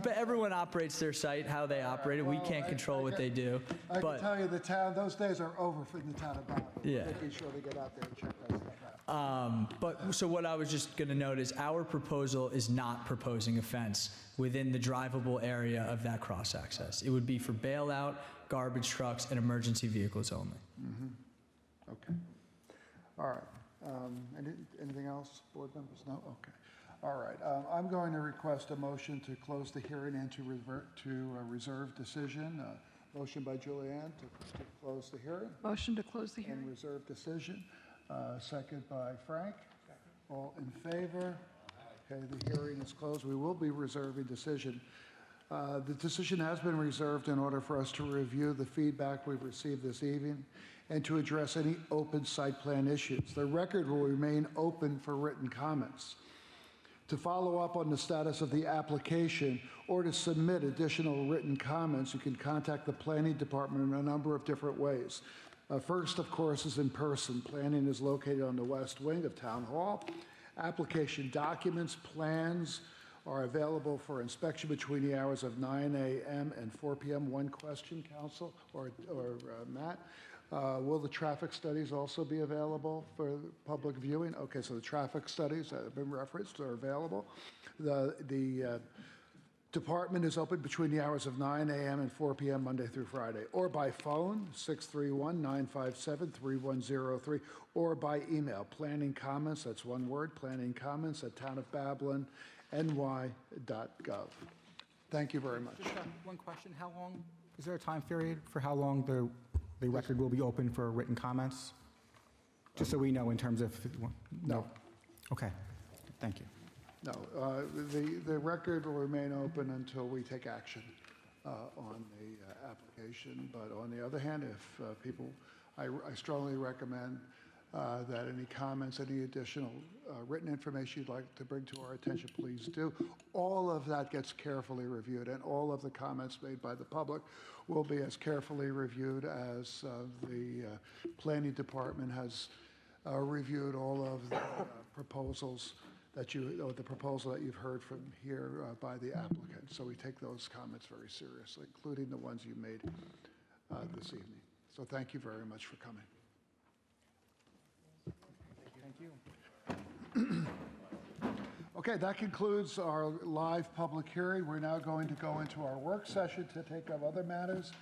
But everyone operates their site how they operate it. We can't control what they do. I can tell you those days are over for the town of Bonneville. Yeah. Making sure they get out there and check that stuff out. So what I was just going to note is our proposal is not proposing a fence within the drivable area of that cross-access. It would be for bailout, garbage trucks, and emergency vehicles only. Okay. All right. Anything else, board members? No? Okay. All right. I'm going to request a motion to close the hearing and to revert to a reserved decision. Motion by Julianne to close the hearing. Motion to close the hearing. And reserved decision. Second by Frank. All in favor? Okay, the hearing is closed. We will be reserving decision. The decision has been reserved in order for us to review the feedback we've received this evening and to address any open site plan issues. The record will remain open for written comments. To follow up on the status of the application or to submit additional written comments, you can contact the Planning Department in a number of different ways. First, of course, is in person. Planning is located on the west wing of Town Hall. Application documents, plans are available for inspection between the hours of 9 a.m. and 4 p.m. One question, Council or Matt. Will the traffic studies also be available for public viewing? Okay, so the traffic studies that have been referenced are available. The department is open between the hours of 9 a.m. and 4 p.m. Monday through Friday, or by phone, 631-957-3103, or by email, planning comments, that's one word, planning comments @townofbabylonny.gov. Thank you very much. Just one question, how long, is there a time period for how long the record will be open for written comments? Just so we know in terms of, No. Okay, thank you. No, the record will remain open until we take action on the application. But on the other hand, if people, I strongly recommend that any comments, any additional written information you'd like to bring to our attention, please do. All of that gets carefully reviewed, and all of the comments made by the public will be as carefully reviewed as the planning department has reviewed all of the proposals or the proposal that you've heard from here by the applicant. So we take those comments very seriously, including the ones you made this evening. So thank you very much for coming. Thank you. Okay, that concludes our live public hearing. We're now going to go into our work session to take up other matters.